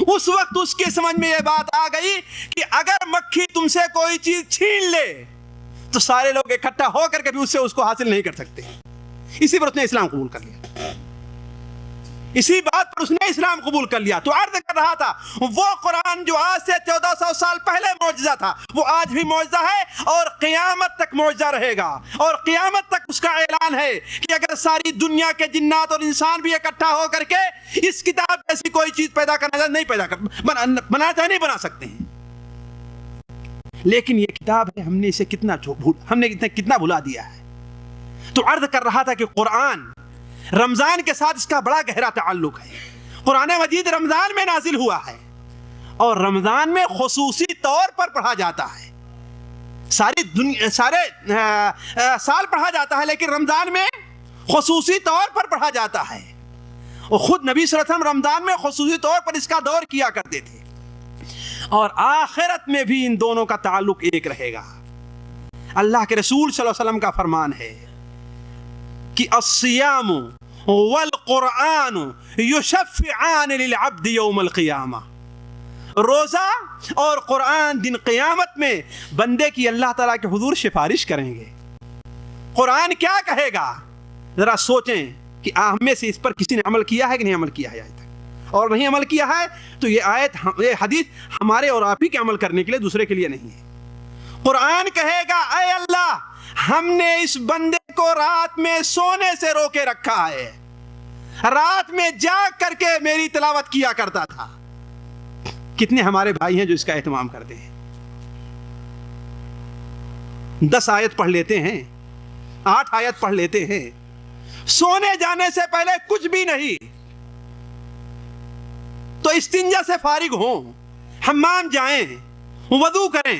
Speaker 5: اس وقت اس کی سمجھ میں یہ بات آ گئی کہ اگر مکھی تم سے کوئی چیز چھین لے تو سارے لوگ اکٹھا ہو کر کے بھی اس کو حاصل نہیں کر سکتے۔ اسی پر اس نے اسلام قبول کر لیا، اسی بات پر اس نے اسلام قبول کر لیا۔ تو عرض کر رہا تھا، وہ قرآن جو آج سے 1400 سال پہلے معجزہ تھا، وہ آج بھی معجزہ ہے اور قیامت تک معجزہ رہے گا، اور قیامت تک اس کا اعلان ہے کہ اگر ساری دنیا کے جنات اور انسان بھی اکٹھا ہو کر کے اس کتاب جیسی کوئی چیز پیدا کرنا چاہے بنا چاہے نہیں بنا سکتے ہیں۔ لیکن یہ کتاب ہے، ہم نے اسے کتنا بھلا دیا ہے۔ تو عرض کر رہا تھا کہ قرآن رمضان کے ساتھ اس کا بڑا گہرا تعلق ہے۔ قرآن مجید رمضان میں نازل ہوا ہے اور رمضان میں خصوصی طور پر پڑھا جاتا ہے، سارے سال پڑھا جاتا ہے، لیکن رمضان میں خصوصی طور پر پڑھا جاتا ہے۔ اور خود نبی صلی اللہ علیہ وسلم رمضان میں خصوصی طور پر اس کا دور کیا کرتے تھے، اور آخرت میں بھی ان دونوں کا تعلق ایک رہے گا۔ اللہ کے رسول صلی اللہ علیہ وسلم کا فرمان ہے کہ الصیام والقرآن یشفعان للعبد یوم القیامہ، روزہ اور قرآن دن قیامت میں بندے کی اللہ تعالیٰ کے حضور سفارش کریں گے۔ قرآن کیا کہے گا؟ ذرا سوچیں کہ ہم میں سے اس پر کسی نے عمل کیا ہے کہ نہیں عمل کیا ہے آج تک، اور نہیں عمل کیا ہے تو یہ حدیث ہمارے اور آپ ہی کے عمل کرنے کے لیے، دوسرے کے لیے نہیں ہے۔ قرآن کہے گا، اے اللہ ہم نے اس بندے کو رات میں سونے سے روکے رکھا ہے، رات میں جاگ کر کے میری تلاوت کیا کرتا تھا۔ کتنے ہمارے بھائی ہیں جو اس کا اہتمام کرتے ہیں، 10 آیت پڑھ لیتے ہیں، 8 آیت پڑھ لیتے ہیں، سونے جانے سے پہلے کچھ بھی نہیں، تو استنجا سے فارغ ہوں، حمام جائیں، وضو کریں،